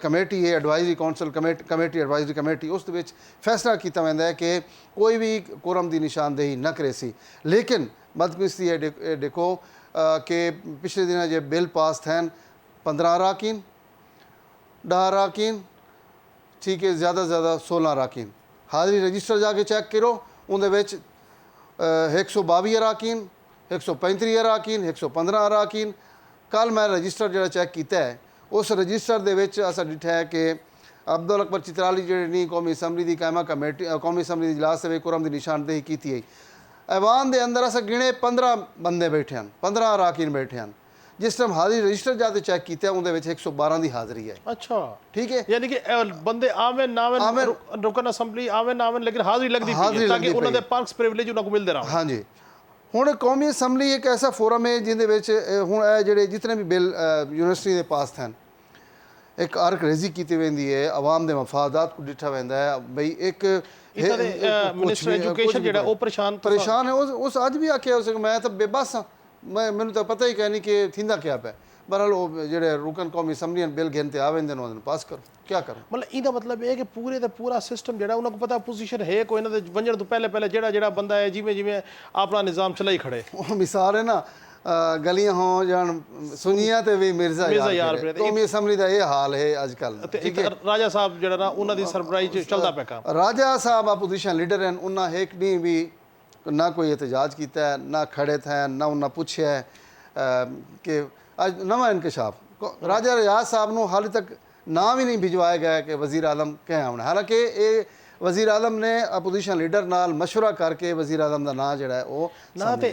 कमेटी है advisory council committee advisory committee उस दे विच फैसला किया वैंदा है कि कोई भी कोरम की निशानदेही न करे सी। लेकिन बदकिस्मती ये देखो कि पिछले दिन जो बिल पास थे 15 अराकीन 10 अराकीन ठीक है, ज़्यादा से ज़्यादा 16 अराकीन हाज़री रजिस्टर जाके चेक करो उनके 122 अराकीन 135 अराकीन 115 अराकीन। कल मैं रजिस्टर जो चेक किया है उस रजिस्टर के असा डिठा है कि अब्दुल अकबर चित्राली जी नहीं कौमी असैंबली की कायमा कमेटी कौमी असैंबली इजलास से कुरम की निशानदेही की है। ऐवान के अंदर असा गिने 15 बंदे बैठे हैं, 15 अराकीन बैठे हैं। जिस टाइम हाजिरी रजिस्टर जाते चेक किया उनके 112 की हाजिरी है। अच्छा ठीक है, यानी कि बंदे आवेन नावेन रुकन असैंबली आवेन नावेन लेकिन हाजिरी लगदी पई ताकि उन्हां दे पर्क्स प्रिविलेज उन्हां को मिलदे रहन। हाँ जी, हुण कौमी असैंबली एक ऐसा फोरम है जिंदे विच हुण जिहड़े जितने भी बिल यूनिवर्सिटी के पास थे एक अर्क रेजी की वेंदी है, आवाम के मफादात को डिठा वैंदा है भाई एक मिनिस्टर एजुकेशन जिहड़ा ओ परेशान है उस अज भी आख्या उस मैं तो बेबस हाँ मैनू तो पता ही कहनी कि थींदा क्या पे। बहरहाल वो जेडे रुकन कौमी असैंबली बिल गिनते आ वेंदे उन्होंने पास करो क्या करो। मतलब इहदा मतलब है कि पूरे दा पूरा सिस्टम जेड़ा उन्हां को पता पोजीशन है कोई इन्हां दे वंजण तो पहले जेड़ा जेड़ा बंदा है जिवें जिवें अपना निज़ाम चलाई खड़े। मिसाल है ना गलियां हों जान सुनिया ते भी मिर्जा यार कौमी असैंबली दा ये हाल है आजकल। राजा साहब जेड़ा ना उन्हां दी सरबराही च चलदा पे काम। राजा साहब अपोजिशन लीडर हैं, उन्हां एक नहीं भी ना कोई एहतजाज किया है ना खड़े थे ना उन्हें पूछे है कि अज नवा इंकशाफ राजा रियाज साहब को हाल तक नाम ही नहीं भिजवाया गया कि वज़ीर आलम क्या आना। हालांकि ये वज़ीर आलम ने अपोजिशन लीडर नाल मशवरा करके वज़ीर आलम का नाम जोड़ा है वो ना तो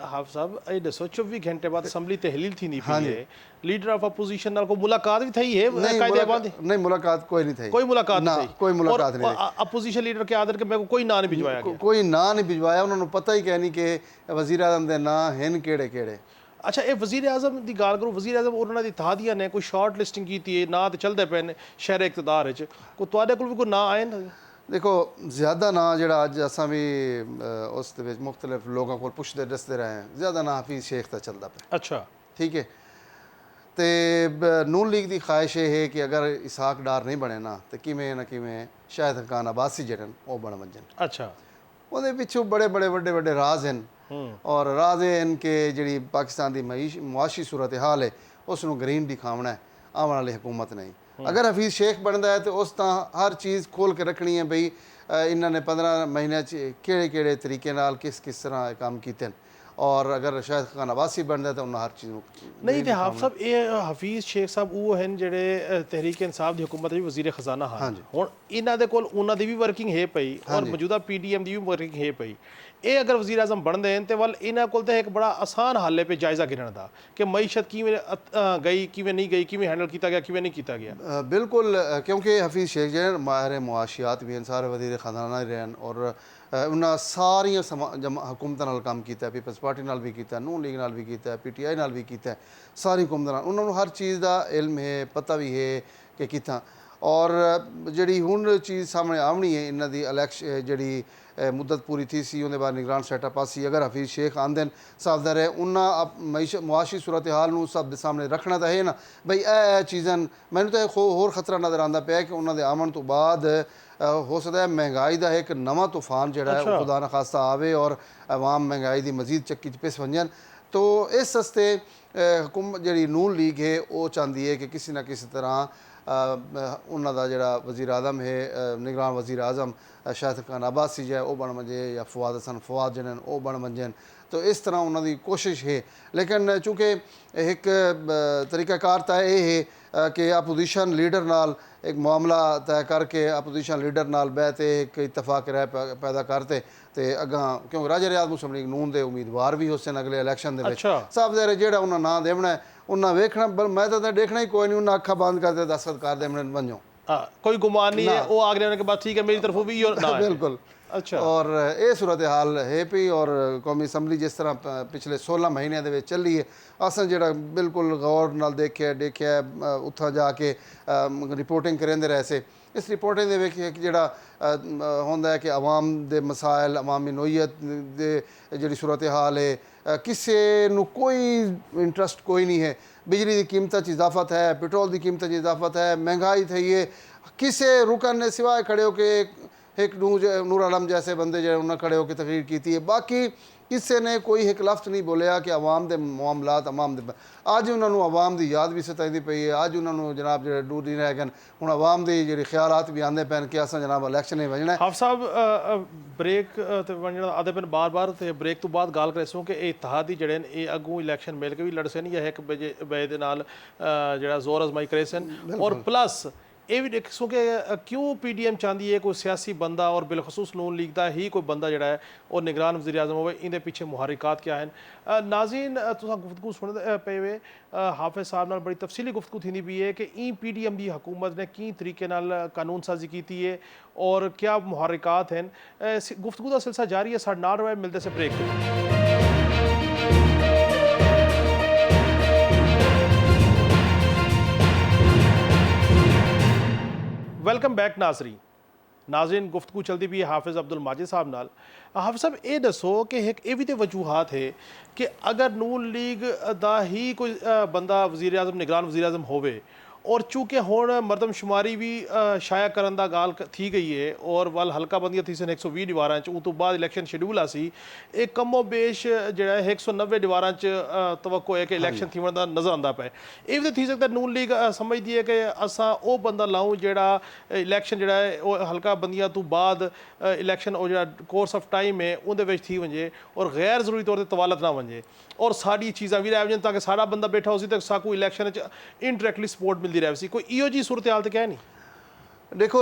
हाफ साहब ये दसो 24 घंटे बाद असैंबली तहलील थी नहीं है लीडर ऑफ अपोजिशन नाल को मुलाकात भी थी है नहीं मुलाकात कोई नहीं थी कोई मुलाकात नहीं कोई मुलाकात नहीं अपोजिशन लीडर के आदर के मैं कोई ना नहीं भिजवाया कोई ना नहीं भिजवाया उन्होंने पता ही कहनी कि वज़ीर आलम के ना हैं केड़े केड़े। अच्छा ये वज़ीर आज़म की गाल करो वज़ीर आज़म और उन्होंने इत्तेहादिया ने कोई शॉर्ट लिस्टिंग की है ना तो चलते पे शहर इकतदार को तुहाडे कोल भी कोई ना आए ना। देखो ज़्यादा ना जो अज असा भी उस मुख्तलिफ लोगों को पुछते दसते रहे हैं ज़्यादा ना हफीज़ शेख का चलता पे। अच्छा ठीक है तो नून लीग की ख्वाहिश ये है कि अगर इसहाक डार नहीं बने ना तो किमें ना किमें शायद हकान अब्बासी जड़न वो बन वजन। अच्छा वो पिछू बड़े बड़े बड़े बड़े राज हैं और राज हैं कि जी पाकिस्तान की मुआशी सूरत हाल है उसनों ग्रीन दिखावना है आने वाली हुकूमत नहीं। अगर हफीज़ शेख बनता है तो उस हर चीज़ खोल के रखनी है बई इन्होंने 15 महीने केड़े केड़े तरीके नाल किस तरह काम किए और अगर शायद खान अब्बासी बनता है तो उन्हें हर चीज़ नहीं तो हाफ साहब ये हफीज़ शेख साहब वो हैं जेडे तहरीक इंसाफ की हुकूमत भी वज़ीर खजाना हाँ हुण इन्हां दे कोल उन्हां दी भी वर्किंग है पई और मौजूदा PDM की भी वर्किंग है पई। ये अगर वज़ीर आज़म बनते हैं तो वल इन्हां कोल तो एक बड़ा आसान हल है पे जायज़ा गिनण दा कि मईशत किवें गई किवें नहीं गई किवें हैंडल किया गया किवें नहीं किया गया। बिल्कुल क्योंकि हफीज़ शेख जो माहिर मुआशियात भी हैं सारे वज़ीर खजाना रहे हैं और उन्हें सारिया हुकूमत नाल काम किया पीपल्स पार्टी नाल भी किया नून लीग नाल भी किया PTI नाल भी किया सारी हुकूमत नाल उन्होंने हर चीज़ का इल्म है पता भी है कि कितना ਔਰ ਜਿਹੜੀ ਹੁਣ ਚੀਜ਼ ਸਾਹਮਣੇ ਆਉਣੀ ਹੈ ਇਹਨਾਂ ਦੀ ਇਲੈਕਸ਼ਨ ਜਿਹੜੀ ਮੁੱਦਤ ਪੂਰੀ थी सी ਉਹਦੇ ਬਾਅਦ ਨਿਗਰਾਨ ਸੈਟਅਪ ਸੀ ਅਗਰ ਹਫੀਜ਼ ਸ਼ੇਖ ਆਂਦੇ ਸਾਫ ਜ਼ਾਹਿਰ ਹੈ ਉਹਨਾਂ ਮੁਆਸ਼ੀ ਸੂਰਤ ਹਾਲ ਨੂੰ ਸਭ ਦੇ ਸਾਹਮਣੇ ਰੱਖਣਾ ਤਾਂ ਹੈ ਨਾ ਬਈ ਇਹ ਚੀਜ਼ਾਂ ਮੈਨੂੰ ਤਾਂ ਹੋਰ ਖਤਰਾ ਨਜ਼ਰ ਆਉਂਦਾ ਪਿਆ ਕਿ ਉਹਨਾਂ ਦੇ ਆਉਣ ਤੋਂ ਬਾਅਦ ਹੋ ਸਕਦਾ ਹੈ ਮਹਿੰਗਾਈ ਦਾ ਇੱਕ ਨਵਾਂ ਤੂਫਾਨ ਜਿਹੜਾ ਹੈ ਉਹ ਖੁਦਾ ਨਾ ਖਾਸਤਾ ਆਵੇ ਔਰ ਆਵਾਮ ਮਹਿੰਗਾਈ ਦੀ ਮਜ਼ੀਦ ਚੱਕੀ 'ਚ ਪਿਸ ਵੰਜਣ तो इस वास्ते हुकूमत जी नून लीग है वो चाहती है कि किसी ना किसी तरह उन्हों का जोड़ा वज़ीर आज़म है निगरान वज़ीर आज़म शाहिद खान अब्बासी जो है वो बन वजे या फवाद हसन फवाद जिन्हें वो बन वजन तो इस तरह उन्होंने कोशिश है लेकिन चूँकि एक तरीक़ाकार तो यह है कि अपोजिशन लीडर नाल एक मामला तय करके अपोजिशन लीडर नाल बहते एक इतफाक राय पैदा करते तो अगां क्योंकि राजा रियाज मुस्लिम लीग नून के उम्मीदवार भी हो सन अगले इलैक्शन के साफ ज़ाहिर जो उन्हें ना देना है उन्हें वेखना मैं तो देखना ही कोई नहीं उन्हें अखा बंद करते दस्तखत कर देने बनो कोई गुमान नहीं है वो आगे के बाद ठीक है मेरी तरफों भी बिल्कुल अच्छा और ये सूरत हाल है पी और कौमी असैम्बली जिस तरह पिछले 16 महीनों चली है असें जो बिल्कुल गौर नाल देखिया उत्थां जाके रिपोर्टिंग करेंदे रहे से इस रिपोर्टिंग जोड़ा होंदा है कि आवाम दे मसाइल अवामी नोयत दे जिहड़ी सूरत हाल है किसी नू कोई इंटरस्ट कोई नहीं है बिजली की कीमत इजाफत है पेट्रोल की कीमत इजाफत है महंगाई थी है किसी रुकन ने सिवाय खड़े हो के एक नूर आलम जैसे बंदे जो उन्हें खड़े होकर तकरीर की है बाकी किसी ने कोई एक लफ्ज़ नहीं बोलिया कि अवाम के मामलात अवाम दे अज उन्होंने अवाम की याद भी सताई पई है अज उन्होंने जनाब जो दूर नहीं रह गए हूँ अवाम के जो ख्यालात भी आते पैन कि असा जनाब इलैक्शन ही वजना हाफ साहब ब्रेक वजना आधे दिन बार बार तो ब्रेक तो बाद गल करे सो कि इतिहादी जड़े ये अगू इलैक्शन मिल के भी लड़ सन या एक बजे के नाल जो जोर आजमाई करे सन और प्लस ये भी देख सो कि क्यों PDM चाहती है कोई सियासी बंदा और बिलखसूस नून लीग का ही कोई बंदा जड़ा है और निगरान वज़ीर आज़म हो इनके पीछे मुहरिकात क्या हैं नाज़रीन तुसा गुफ्तगू सुन पे हुए हाफिज़ साहब नाल बड़ी तफसीली गुफ्तगू थी भी है कि ई PDM की हुकूमत ने की तरीके नाल कानून साजी की है और क्या मुहरिकात हैं गुफ्तगू का सिलसिला जारी है साढ़े 9 बजे मिलते से ब्रेक वेलकम बैक नाजरीन गुफ्तगू चलती भी है हाफिज़ अब्दुल माजिद साहब नाल हाफिज़ साहब ये दसो कि एक ये भी तो वजूहात है कि अगर नून लीग दा ही कोई बंदा वज़ीर आज़म निगरान वज़ीर आज़म होवे और चूँकि हुण मरदमशुमारी भी शाया करन दा गाल थी गई है और वल हल्का बंदियां थी सन 120 दीवारां उस तो बाद इलैक्शन शेड्यूल आसी एक कमो बेश जो 190 दीवारां तवक्को है कि इलैक्शन थी दा नज़र आंदा पे ये भी तो थी सकता नून लीग समझदी है कि असां वो बंदा लाऊं जेड़ा इलैक्शन जेड़ा है वो हल्का बंदियां तो बाद इलैक्शन और जो कोर्स ऑफ टाइम है उहदे विच थी वंजे और गैर ज़रूरी तौर पर तवालत ना वंजे और साड़ी चीज़ां भी रह वजन ताकि सारा बंदा बैठा हो सी तो साकू इलैक्शन इनडायरैक्टली सपोर्ट मिलती रह सी कोई इहो जी सूरत हाल तो क्या नहीं देखो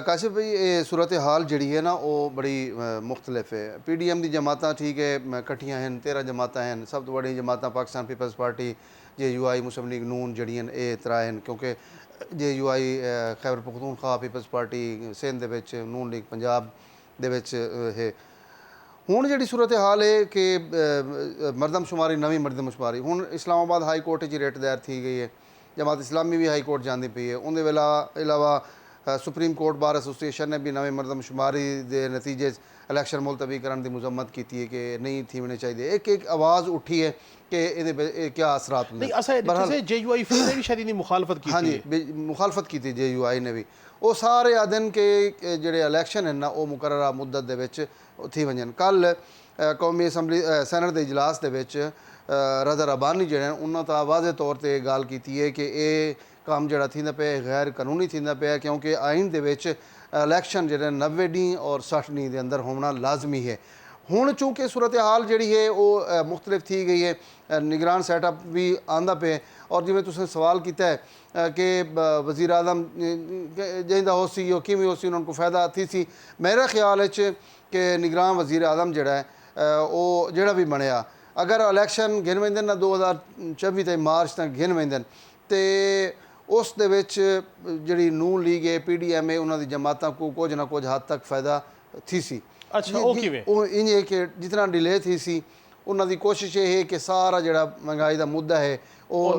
काशिफ भाई ये सूरत हाल जी है ना वो बड़ी मुख्तलिफ है PDM की जमात ठीक है कट्ठियाँ हैं 13 जमात हैं सब तो बड़ी जमात पाकिस्तान पीपल्स पार्टी JUI मुस्लिम लीग नून जड़ियाँ ये तरह हैं क्योंकि JUI खैबर पख्तूनख्वा पीपल्स पार्टी सिंध दे नून लीग पंजाब दे है हूँ जी सूरत हाल है कि मरदमशुमारी नवी मरदमशुमारी हूँ इस्लामाबाद हाई कोर्ट रेट दायर थी गई है जमात इस्लामी भी हाई कोर्ट जाती पई है उनके अलावा सुप्रीम कोर्ट बार एसोसिएशन ने भी नवी मरदमशुमारी के नतीजे इलैक्शन मुलतवी करने की मजम्मत की है कि नहीं थी होनी चाहिए एक आवाज़ उठी है कि ये क्या असरात मुखालफत की हाँ जी मुखालफत की थी JUI ने भी वो सारे आदन के जोड़े इलैक्शन हैं ना वो मुकर्ररा मुद्दत थी वजन कल कौमी असैम्बली सैनट के इजलास के रज़ा रब्बानी जो उन्होंने वाज़े तौर पर गल की है कि ये काम जोड़ा थींदा पे गैर कानूनी थींदा पे क्योंकि आइन दे विच इलैक्शन जो 90 डी और 60 डी के अंदर होना लाजमी है हूँ चूँकि सूरत हाल जी है वो मुख्तलिफ थी गई है निगरान सैटअप भी आंदा पे और जिमें तुसें सवाल किया है कि वज़ीर आज़म जिंदा हो सी हो किमें हो सी उन्होंने को फ़ायदा थी सी मेरा ख्याल है कि निगरान वज़ीर आज़म जोड़ा है वो जोड़ा भी बनया अगर इलैक्शन गिन वेंदे ना 2024 तक मार्च तक गिन वेंदे तो उस दे विच जिहड़ी नून लीग है PDM है उन्होंने जमातों को कुछ ना कुछ हद तक फ़ायदा थी सी अच्छा वो किवें इंज है कि जितना डिले थी सी उन्होंने कोशिश ये है कि सारा जोड़ा महंगाई का मुद्दा है ਉਹ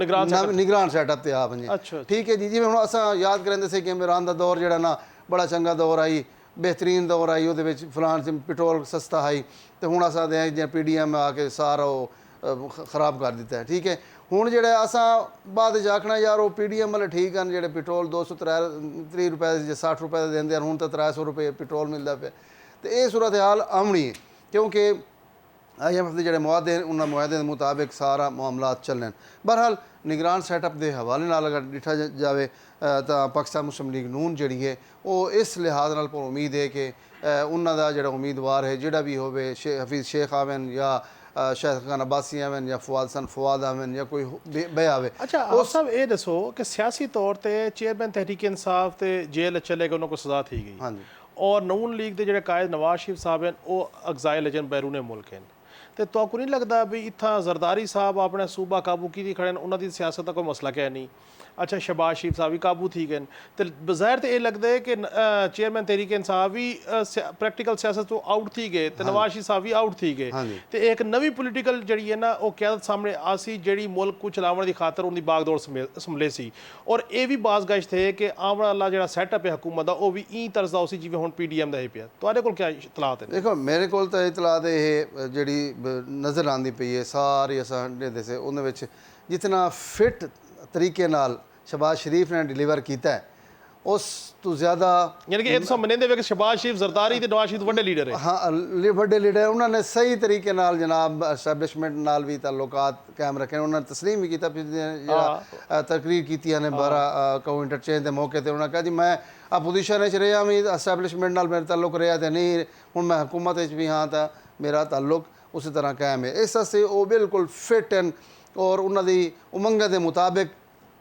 ਨਿਗਰਾਨ ਸੈਟਅਪ ਤੇ ਆ ਵੰਜੇ ਅੱਛਾ ਠੀਕ ਹੈ ਜੀ ਜਿਵੇਂ ਹੁਣ ਅਸਾਂ ਯਾਦ ਕਰਿੰਦੇ ਸੀ ਕਿ ਇਮਰਾਨ ਦਾ ਦੌਰ ਜਿਹੜਾ ਨਾ ਬੜਾ ਚੰਗਾ ਦੌਰ ਆਈ ਬਿਹਤਰੀਨ ਦੌਰ ਆਈ ਉਹਦੇ ਵਿੱਚ ਫਲਾਣ ਚ ਪੈਟਰੋਲ ਸਸਤਾ ਆਈ ਤੇ ਹੁਣ ਅਸਾਂ ਦੇ ਜਿਵੇਂ PDM ਆ ਕੇ ਸਾਰਾ ਉਹ ਖਰਾਬ ਕਰ ਦਿੱਤਾ ਠੀਕ ਹੈ ਹੁਣ ਜਿਹੜਾ ਅਸਾਂ ਬਾਅਦ ਚ ਆਖਣਾ ਯਾਰ ਉਹ PDM ਵਾਲੇ ਠੀਕ ਹਨ ਜਿਹੜੇ ਪੈਟਰੋਲ 230 ਰੁਪਏ ਜੇ 60 ਰੁਪਏ ਦੇ ਦਿੰਦੇ ਹਨ ਹੁਣ ਤਾਂ 300 ਰੁਪਏ ਪੈਟਰੋਲ ਮਿਲਦਾ ਪਿਆ ਤੇ ਇਹ ਸੂਰਤ ਹਾਲ ਆਉਣੀ ਹੈ ਕਿਉਂਕਿ IMF ਦੇ ਜਿਹੜੇ ਮੁਆਹਦੇ ਉਹਨਾਂ ਮੁਆਹਦੇ ਦੇ ਮੁਤਾਬਿਕ ਸਾਰਾ ਮਾਮਲਾਤ ਚੱਲਣ ਬਹਰਹਾਲ ਨਿਗਰਾਨ ਸੈਟਅਪ ਦੇ ਹਵਾਲੇ ਨਾਲ ਅਗਰ ਡਿਠਾ ਜਾਵੇ ਤਾਂ ਪਾਕਿਸਤਾਨ ਮੁਸਲਿਮ ਲੀਗ ਨੂਨ ਜਿਹੜੀ ਹੈ ਉਹ ਇਸ ਲਿਹਾਜ਼ ਨਾਲ ਪਰ ਉਮੀਦ ਹੈ ਕਿ ਉਹਨਾਂ ਦਾ ਜਿਹੜਾ ਉਮੀਦਵਾਰ ਹੈ ਜਿਹੜਾ ਵੀ ਹੋਵੇ ਹਫੀਜ਼ ਸ਼ੇਖ ਆਵਨ ਜਾਂ ਸ਼ਾਇਦ ਖਾਨ ਅਬਾਸੀ ਆਵਨ ਜਾਂ ਫਵਾਦ ਆਵਨ ਜਾਂ ਕੋਈ ਬੇ ਆਵੇ ਅੱਛਾ ਆਪ ਸਾਹਿਬ ਇਹ ਦੱਸੋ ਕਿ ਸਿਆਸੀ ਤੌਰ ਤੇ ਚੇਅਰਮੈਨ ਤਹਿਰੀਕ ਇਨਸਾਫ ਤੇ ਜੇਲ੍ਹ ਚਲੇ ਗਏ ਉਹਨਾਂ को सज़ा थी गई ਹਾਂਜੀ और नून लीग के ਜਿਹੜੇ ਕਾਇਦ ਨਵਾਜ਼ ਸ਼ਰੀਫ ਸਾਹਿਬ ਹਨ ਉਹ ਅਗਜ਼ਾਏ ਲਜਨ ਬੈਰੂਨੇ ਮੁਲਕ ਹਨ ਤੇ ਤੁਹਾਨੂੰ ਨਹੀਂ ਲੱਗਦਾ ਵੀ ਇੱਥਾਂ ਜ਼ਰਦਾਰੀ ਸਾਹਿਬ ਆਪਣੇ ਸੂਬਾ ਕਾਬੂ ਕੀਤੀ ਖੜੇ ਨੇ ਉਹਨਾਂ ਦੀ ਸਿਆਸਤ ਦਾ ਕੋਈ ਮਸਲਾ ਕਿਆ ਨਹੀਂ ਅੱਛਾ ਸ਼ਬਾਜ਼ ਸ਼ਰੀਫ ਸਾਹਿਬ ਵੀ ਕਾਬੂ ਥੀ ਗਏ ਤੇ ਬਜ਼ਾਹਿਰ ਤੇ ਇਹ ਲੱਗਦਾ ਹੈ ਕਿ ਚੇਅਰਮੈਨ ਤਹਿਰੀਕ ਇਨਸਾਫ ਵੀ ਪ੍ਰੈਕਟੀਕਲ ਸਿਆਸਤ ਤੋਂ ਆਊਟ ਥੀ ਗਏ ਤੇ ਨਵਾਜ਼ ਸ਼ਰੀਫ ਸਾਹਿਬ ਵੀ ਆਊਟ ਥੀ ਗਏ ਤੇ ਇੱਕ ਨਵੀਂ ਪੋਲੀਟੀਕਲ ਜਿਹੜੀ ਹੈ ਨਾ ਉਹ ਕਿਆਦਤ ਸਾਹਮਣੇ ਆ ਸੀ ਜਿਹੜੀ ਮੁਲਕ ਨੂੰ ਚਲਾਉਣ ਦੀ ਖਾਤਰ ਉਹਦੀ ਬਾਗਦੌੜ ਸੰਭਲੇ ਸੀ ਔਰ ਇਹ ਵੀ ਬਾਜ਼ਗਸ਼ ਥੇ ਕਿ ਆਉਣ ਵਾਲਾ ਜਿਹੜਾ ਸੈਟਅਪ ਹੈ ਹਕੂਮਤ ਦਾ ਉਹ ਵੀ ई ਤਰ੍ਹਾਂ ਦਾ ਸੀ ਜਿਵੇਂ ਹੁਣ PDM ਦਾ ਇਹ ਪਿਆ ਤੁਹਾਡੇ ਕੋਲ ਕਿਆ ਇਤਲਾਤ ਹੈ ਦੇਖੋ ਮੇਰੇ ਕੋਲ ਤਾਂ ਇਤਲਾਤ ਇਹ ਜਿਹੜੀ ਨਜ਼ਰ ਆਉਂਦੀ ਪਈ ਹੈ ਸਾਰੀ ਅਸਾਂ ਦੇ ਸੇ ਉਹਦੇ ਵਿੱਚ ਜਿਤਨਾ ਫਿਟ ਤਰੀਕੇ ਨਾਲ ਸ਼ਬਾਜ਼ ਸ਼ਰੀਫ ਨੇ ਡਿਲੀਵਰ ਕੀਤਾ ਹੈ ਉਸ ਤੋਂ ਜ਼ਿਆਦਾ ਯਾਨੀ ਕਿ ਇਹ ਤੁਸੀਂ ਮੰਨਦੇ ਹੋ ਕਿ ਸ਼ਬਾਜ਼ ਸ਼ਰੀਫ ਜ਼ਰਦਾਰੀ ਤੇ ਨਵਾਜ਼ ਸ਼ਰੀਫ ਵੱਡੇ ਲੀਡਰ ਹੈ ਹਾਂ ਵੱਡੇ ਲੀਡਰ ਉਹਨਾਂ ਨੇ ਸਹੀ ਤਰੀਕੇ ਨਾਲ ਜਨਾਬ ਐਸਟੈਬਲਿਸ਼ਮੈਂਟ ਨਾਲ ਵੀ ਤਾਲੁਕਾਤ ਕਾਇਮ ਰੱਖੇ ਉਹਨਾਂ ਨੇ ਤਸਲੀਮ ਵੀ ਕੀਤਾ ਜਿਹੜਾ ਤਕਰੀਰ ਕੀਤੀਆਂ ਨੇ 12 ਕੋ ਇੰਟਰਚੇਂਜ ਦੇ ਮੌਕੇ ਤੇ ਉਹਨਾਂ ਕਿਹਾ ਜੀ ਮੈਂ ਆਪੋਜੀਸ਼ਨ ਵਿੱਚ ਰਿਹਾ ਵੀ ਐਸਟੈਬਲਿਸ਼ਮੈਂਟ ਨਾਲ ਮੇਰਾ ਤਾਲੁਕ ਰਿਹਾ ਤੇ ਨਹੀਂ ਹੁਣ ਮੈਂ ਹਕੂਮਤ ਵਿੱਚ ਵੀ ਹਾਂ ਤਾਂ ਮੇਰਾ ਤਾਲੁਕ ਉਸੇ ਤਰ੍ਹਾਂ ਕਾਇਮ ਹੈ ਇਸ ਵਾਸਤੇ ਉਹ ਬਿਲਕੁਲ ਫਿਟ ਹਨ ਔਰ ਉਹਨਾਂ ਦੀ ਉਮੰਗਾਂ ਦੇ ਮੁਤਾबिक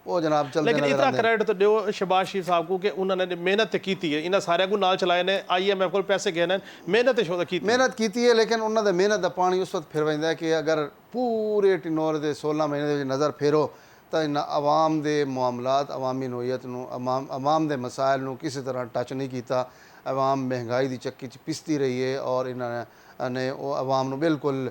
ਉਹ ਜਨਾਬ ਚੱਲਦੇ ਲੇਕਿਨ ਇਤਨਾ ਕ੍ਰੈਡਿਟ ਦਿਓ ਸ਼ਬਾਜ਼ ਸ਼ਰੀਫ ਸਾਹਿਬ को कि उन्होंने मेहनत ਕੀਤੀ ਹੈ ਇਹਨਾਂ ਸਾਰਿਆਂ ਨੂੰ ਨਾਲ ਚਲਾਏ ਨੇ IMF ਕੋਲ ਪੈਸੇ ਗਏ ਨੇ ਮਿਹਨਤ ਸ਼ੋਦਾ ਕੀਤੀ ਮਿਹਨਤ ਕੀਤੀ ਹੈ ਲੇਕਿਨ ਉਹਨਾਂ ਦਾ ਮਿਹਨਤ ਦਾ ਪਾਣੀ ਉਸ ਵਕਤ ਫਿਰ ਵਜਦਾ ਕਿ ਅਗਰ ਪੂਰੇ ਟਿਨੋਰ ਦੇ 16 ਮਹੀਨੇ ਦੇ ਵਿੱਚ ਨਜ਼ਰ ਫੇਰੋ ਤਾਂ ਇਹਨਾਂ ਆਵਾਮ ਦੇ ਮਾਮਲਾਤ ਆਵਾਮੀ ਨੋਈਅਤ ਨੂੰ ਆਵਾਮ ਦੇ ਮਸਾਇਲ ਨੂੰ ਕਿਸੇ ਤਰ੍ਹਾਂ ਟੱਚ ਨਹੀਂ ਕੀਤਾ ਆਵਾਮ ਮਹਿੰਗਾਈ ਦੀ ਚੱਕੀ 'ਚ ਪਿਸਦੀ ਰਹੀ ਹੈ ਔਰ ਇਹਨਾਂ ਨੇ ਉਹ ਆਵਾਮ ਨੂੰ ਬਿਲਕੁਲ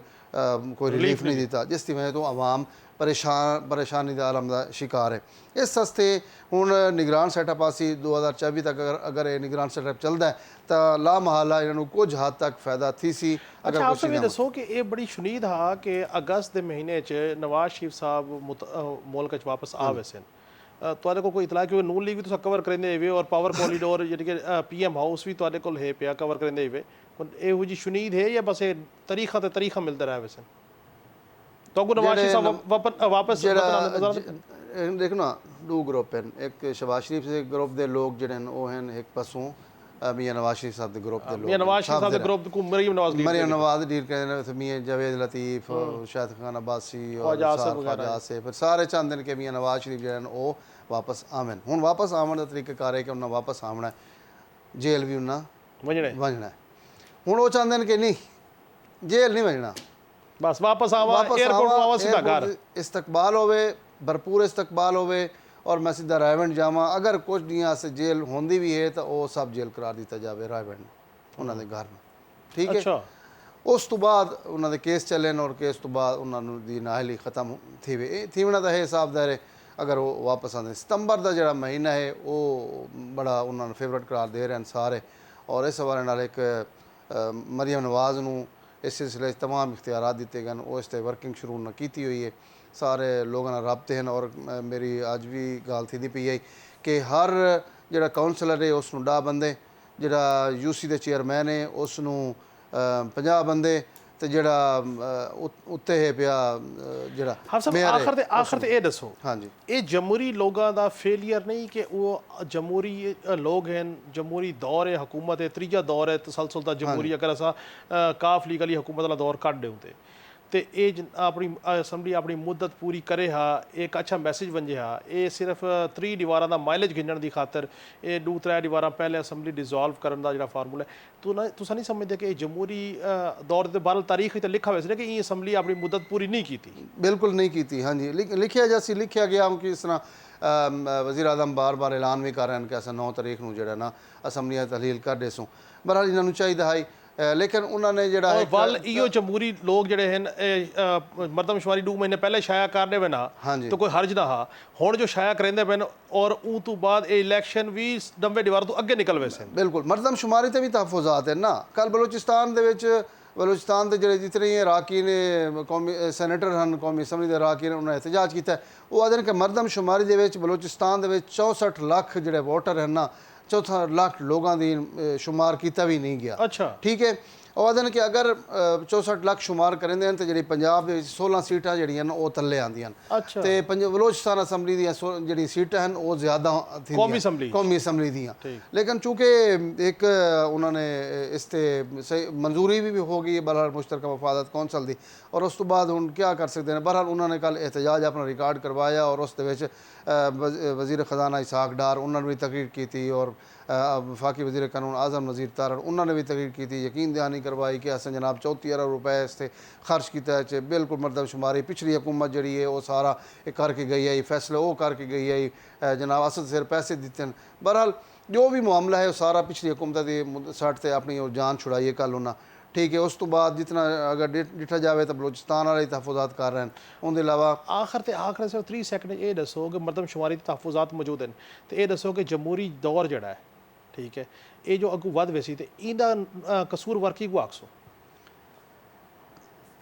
ਕੋਈ ਰਿਲੀਫ ਨਹੀਂ ਦਿੱਤਾ ਜਿਸ ਦੀ ਵਜ੍ਹਾ ਤੋਂ ਆਵਾਮ ਪਰੇਸ਼ਾਨੀ ਦਾ ਆਲਮ ਦਾ ਸ਼ਿਕਾਰ ਹੈ ਇਸ ਵਾਸਤੇ ਹੁਣ ਨਿਗਰਾਨ ਸੈਟਅਪ ਆਸੀ 2024 ਤੱਕ ਅਗਰ ਇਹ ਨਿਗਰਾਨ ਸੈਟਅਪ ਚੱਲਦਾ ਤਾਂ ਲਾ ਮਹਾਲਾ ਇਹਨਾਂ ਨੂੰ ਕੁਝ ਹੱਦ ਤੱਕ ਫਾਇਦਾ ਥੀ ਸੀ ਅਗਰ ਆਪ ਸਭ ਇਹ ਦੱਸੋ ਕਿ ਇਹ ਬੜੀ ਸ਼ੁਨੀਦ ਹਾਂ ਕਿ ਅਗਸਤ ਦੇ ਮਹੀਨੇ 'ਚ ਨਵਾਜ਼ ਸ਼ਰੀਫ ਸਾਹਿਬ ਮੁਲਕ 'ਚ ਵਾਪਸ ਆਵੇ ਸਨ ਤੁਹਾਡੇ ਕੋਲ ਕੋਈ ਇਤਲਾਹ ਕਿ ਨੂਨ ਲੀਗ ਵੀ ਤੁਸੀਂ ਕਵਰ ਕਰਿੰਦੇ ਹੋਵੇ ਔਰ ਪਾਵਰ ਕੋਰੀਡੋਰ ਜਿਹੜੀ ਕਿ PM ਹਾਊਸ ਵੀ ਤੁਹਾਡੇ ਕੋਲ ਹੈ ਪਿਆ ਕਵਰ ਕਰਿੰਦੇ ਹੋਵੇ ਹੁਣ ਇਹੋ ਜਿਹੀ ਸ਼ੁਨੀਦ ਹੈ ਜਾਂ ਬਸ ਇਹ ਤਰੀਖਾਂ ਤੇ ਤਰੀਖਾਂ ਮਿਲਦਾ ਰਹੇ ਸਨ तो नवाज शरीफ साहब वापस देखो ना दो ग्रुप हैं एक शहबाज शरीफ से ग्रुप दे लोग जिहड़े वो हैं एक पासों मियां नवाज शरीफ साहब दे ग्रुप दे लोग मियां नवाज शरीफ साहब दे ग्रुप को मरियम नवाज डील करदे ने मियां जावेद लतीफ शाहिद खान अब्बासी और ख्वाजा से फिर सारे चाहते हैं कि मियां नवाज शरीफ जिहड़े वो वापस आवन हुण वापस आवन दा तरीकाकार है कि उन्हें वापस आना है जेल भी उन्हें वजना है हुण वो चाहते हैं कि नहीं जेल नहीं वजना बस वापस आवा एयरपोर्ट आवा सीधा घर इस्तकबाल होवे भरपूर इस्तकबाल होवे और मैं सीधा रायवंड जावा अगर कुछ दियां से जेल होंदी भी है तो वो सब जेल करार दिता जावे रायवंड उन्होंने घर में ठीक है अच्छा उस तो बाद उन्होंने केस चले और केस तो बाद उन्होंने दी नाहली खत्म थीवना तो है हिसाबदार है अगर वो वापस आते सितंबर का जो महीना है वो बड़ा उन्होंने फेवरेट करार दे रहे हैं सारे और इस हवाले नाल एक मरियम नवाज नूं इस सिलसिले तमाम इख्तियारात दिते गए वो इस वर्किंग शुरू न की हुई है सारे लोगों ने रबते हैं और मेरी अज भी गल थी पी आई कि हर जोड़ा काउंसलर है उसनूं 10 बंदे जोड़ा UC के चेयरमैन है उसनूं 50 बंदे तो जोड़ा उत्ते है पिया जोड़ा आखिर ते ये दसो हाँ जी ये जमहूरी लोगों का फेलियर नहीं कि वो जमहूरी लोग हैं जमहूरी दौर है हुकूमत है त्रीजा दौर है तसलसल दा जमहूरी अगर असा काफ लीग वाली हुकूमत वाला दौर कट दें तो ये अपनी असैम्बली अपनी मुद्दत पूरी करे हा एक अच्छा मैसेज बन हा ये सिर्फ 3 दीवारां दा माइलेज गिनण दी खातर ये 2-3 दीवारां पहले असैम्बली डिजोल्व करन दा जिहड़ा फार्मूला है तुसां नहीं समझदे कि जमहूरी दौर दे बारे तारीख ते लिखा हुआ कि ये असैम्बली अपनी मुद्दत पूरी नहीं की बिल्कुल नहीं की हाँ जी लिखिया जैसी लिखिया गया कि इस तरह वज़ीर आज़म बार बार ऐलान भी कर रहे हैं कि असां 9 तारीख नूं जिहड़ा ना असैम्बली तहलील कर देसूं बहरहाल इन्हां नूं चाहिए है ਲੇਕਿਨ ਉਹਨਾਂ ਨੇ ਜਿਹੜਾ ਔਰ ਹੈ ਵੱਲ ਇਹੋ ਜਮਹੂਰੀ ਲੋਕ ਜਿਹੜੇ ਹਨ ਮਰਦਮਸ਼ੁਮਾਰੀ 2 ਮਹੀਨੇ ਪਹਿਲੇ ਸ਼ਾਇਆ ਕਰਨੇ ਪੈਣਾ ਹਾਂਜੀ। ਤਾਂ ਕੋਈ ਹਰਜ ਨਾ ਹਾ ਹੁਣ ਜੋ ਸ਼ਾਇਆ ਕਰਿੰਦੇ ਪੈਣ ਔਰ ਉਹ ਤੋਂ ਬਾਅਦ ਇਹ ਇਲੈਕਸ਼ਨ ਵੀ 90 ਦੀਵਾਰ ਤੋਂ ਅੱਗੇ ਨਿਕਲ ਵੈਸੇ ਬਿਲਕੁਲ ਮਰਦਮਸ਼ੁਮਾਰੀ ਤੇ ਵੀ ਤਹਫੁਜ਼ਾਤ ਹੈ ਨਾ। ਕੱਲ ਬਲੋਚਿਸਤਾਨ ਦੇ ਵਿੱਚ ਬਲੋਚਿਸਤਾਨ ਦੇ ਜਿਹੜੇ ਜਿਤਨੇ ਅਰਾਕੀਨ ਕੌਮੀ ਸੈਨੇਟਰ ਹਨ ਕੌਮੀ ਅਸੈਂਬਲੀ ਦੇ ਅਰਾਕੀਨ ਉਹਨਾਂ ਨੇ ਇhtਜਾਜ ਕੀਤਾ। ਉਹ ਆਖਦੇ ਨੇ ਕਿ ਮਰਦਮਸ਼ੁਮਾਰੀ ਦੇ ਵਿੱਚ ਬਲੋਚਿਸਤਾਨ ਦੇ ਵਿੱਚ 64 ਲੱਖ ਜਿਹੜੇ ਵੋਟਰ ਹਨ ਨਾ 64 ਲੱਖ ਲੋਕਾਂ ਦੀ ਸ਼ੁਮਾਰ ਕੀਤਾ ਵੀ ਨਹੀਂ ਗਿਆ। ਅੱਛਾ ਠੀਕ ਹੈ ਉਹ ਆਖਦੇ ਨੇ ਕਿ ਅਗਰ 64 ਲੱਖ ਸ਼ੁਮਾਰ ਕਰਿੰਦੇ ਹਨ ਤੇ ਜਿਹੜੀ ਪੰਜਾਬ ਦੇ ਵਿੱਚ 16 ਸੀਟਾਂ ਜਿਹੜੀਆਂ ਹਨ ਉਹ ਥੱਲੇ ਆਉਂਦੀਆਂ ਹਨ ਅੱਛਾ ਤੇ ਬਲੋਚਿਸਤਾਨ ਅਸੈਂਬਲੀ ਦੀਆਂ ਜਿਹੜੀ ਸੀਟਾਂ ਹਨ ਉਹ ਜ਼ਿਆਦਾ ਕੌਮੀ ਅਸੈਂਬਲੀ ਕੌਮੀ ਅਸੈਂਬਲੀ ਦੀਆਂ। ਲੇਕਿਨ ਚूंकि ਇੱਕ ਉਹਨਾਂ ਨੇ ਇਸ ਤੇ ਮਨਜ਼ੂਰੀ ਵੀ ਹੋ ਗਈ ਹੈ ਬਹਰਹਾਲ ਮੁਸ਼ਤਰਕਾ ਮਫਾਦਤ ਕੌਂਸਲ ਦੀ ਔਰ ਉਸ ਤੋਂ ਬਾਅਦ ਹੁਣ ਕੀ ਕਰ ਸਕਦੇ ਨੇ। ਬਹਰਹਾਲ ਉਹਨਾਂ ਨੇ ਕੱਲ ਇhtਜਾਜ ਆਪਣਾ ਰਿਕਾਰਡ ਕਰਵਾਇਆ ਔਰ ਉਸ ਦੇ ਵਿੱਚ ਵਜ਼ੀਰ ਖਜ਼ਾਨਾ ਇਸਾਕ ਡਾਰ ਉਹਨਾਂ ਨੇ ਵੀ ਤਕਰੀਰ ਕੀਤੀ ਔਰ वफाकी वज़ीर कानून आज़म नज़ीर तारड़ उन्होंने भी तकरीर की थी यकीन दहानी करवाई कि असें जनाब 34 अरब रुपए इस ते खर्च किया है बिल्कुल मरदमशुमारी पिछली हुकूमत जी है वो सारा करके गई है फैसले वो करके गई है जनाब असद सिर पैसे दिते हैं। बहरहाल जो भी मामला है वो सारा पिछली हुकूमत के सट से अपनी जान छुड़ाई है कल उन्हें। ठीक है उस तो बाद जितना अगर डिठा जाए तो बलोचिस्तान वाले तहफुजात कर रहे हैं उनके अलावा आखिर सिर्फ 3 सैकंड ये दसो कि मरदमशुमारी तहफुजात मौजूद हैं तो ये दसो कि जमहूरी दौर जड़ा है ठीक है ये जो अगू वध वैसी तो इहदा कसूरवार की को आखसो।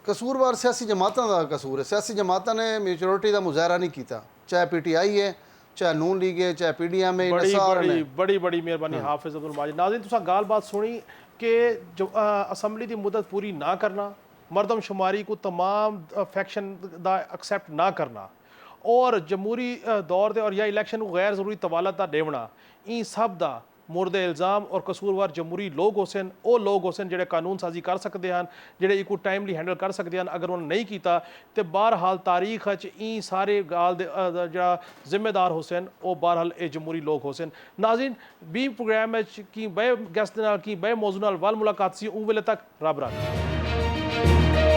कसूरवार सियासी जमातों का कसूर है। सियासी जमातों ने मेजोरिटी का मुजाहरा नहीं किया चाहे PTI है चाहे नून लीग है चाहे PDM है। बड़ी मेहरबानी हाफिज अब्दुल माजिद। नाज़रीन तुसां गाल बात सुनी कि जो असैंबली की मुद्दत पूरी ना करना मरदमशुमारी को तमाम फैक्शन का एक्सैप्ट ना करना और जमहूरी दौर दे और या इलैक्शन को गैर ज़रूरी तवालत का देवना इन सब का मुर्दे इल्ज़ाम और कसूरवार जमहूरी लोग होसन वो लोग होसन जेडे कानून साजी कर सकते हैं जेडे इको टाइमली हैंडल कर सकते हैं। अगर उन्होंने नहीं किया तो बहरहाल तारीख ई सारे गाल दे जरा जिम्मेदार होसन वो बहरहाल ये जमहूरी लोग होसन। नाज़रीन बी प्रोग्राम की बे गैस्ट की बे मौजू नाल वाल मुलाकात सी उस वेले तक रब राखी।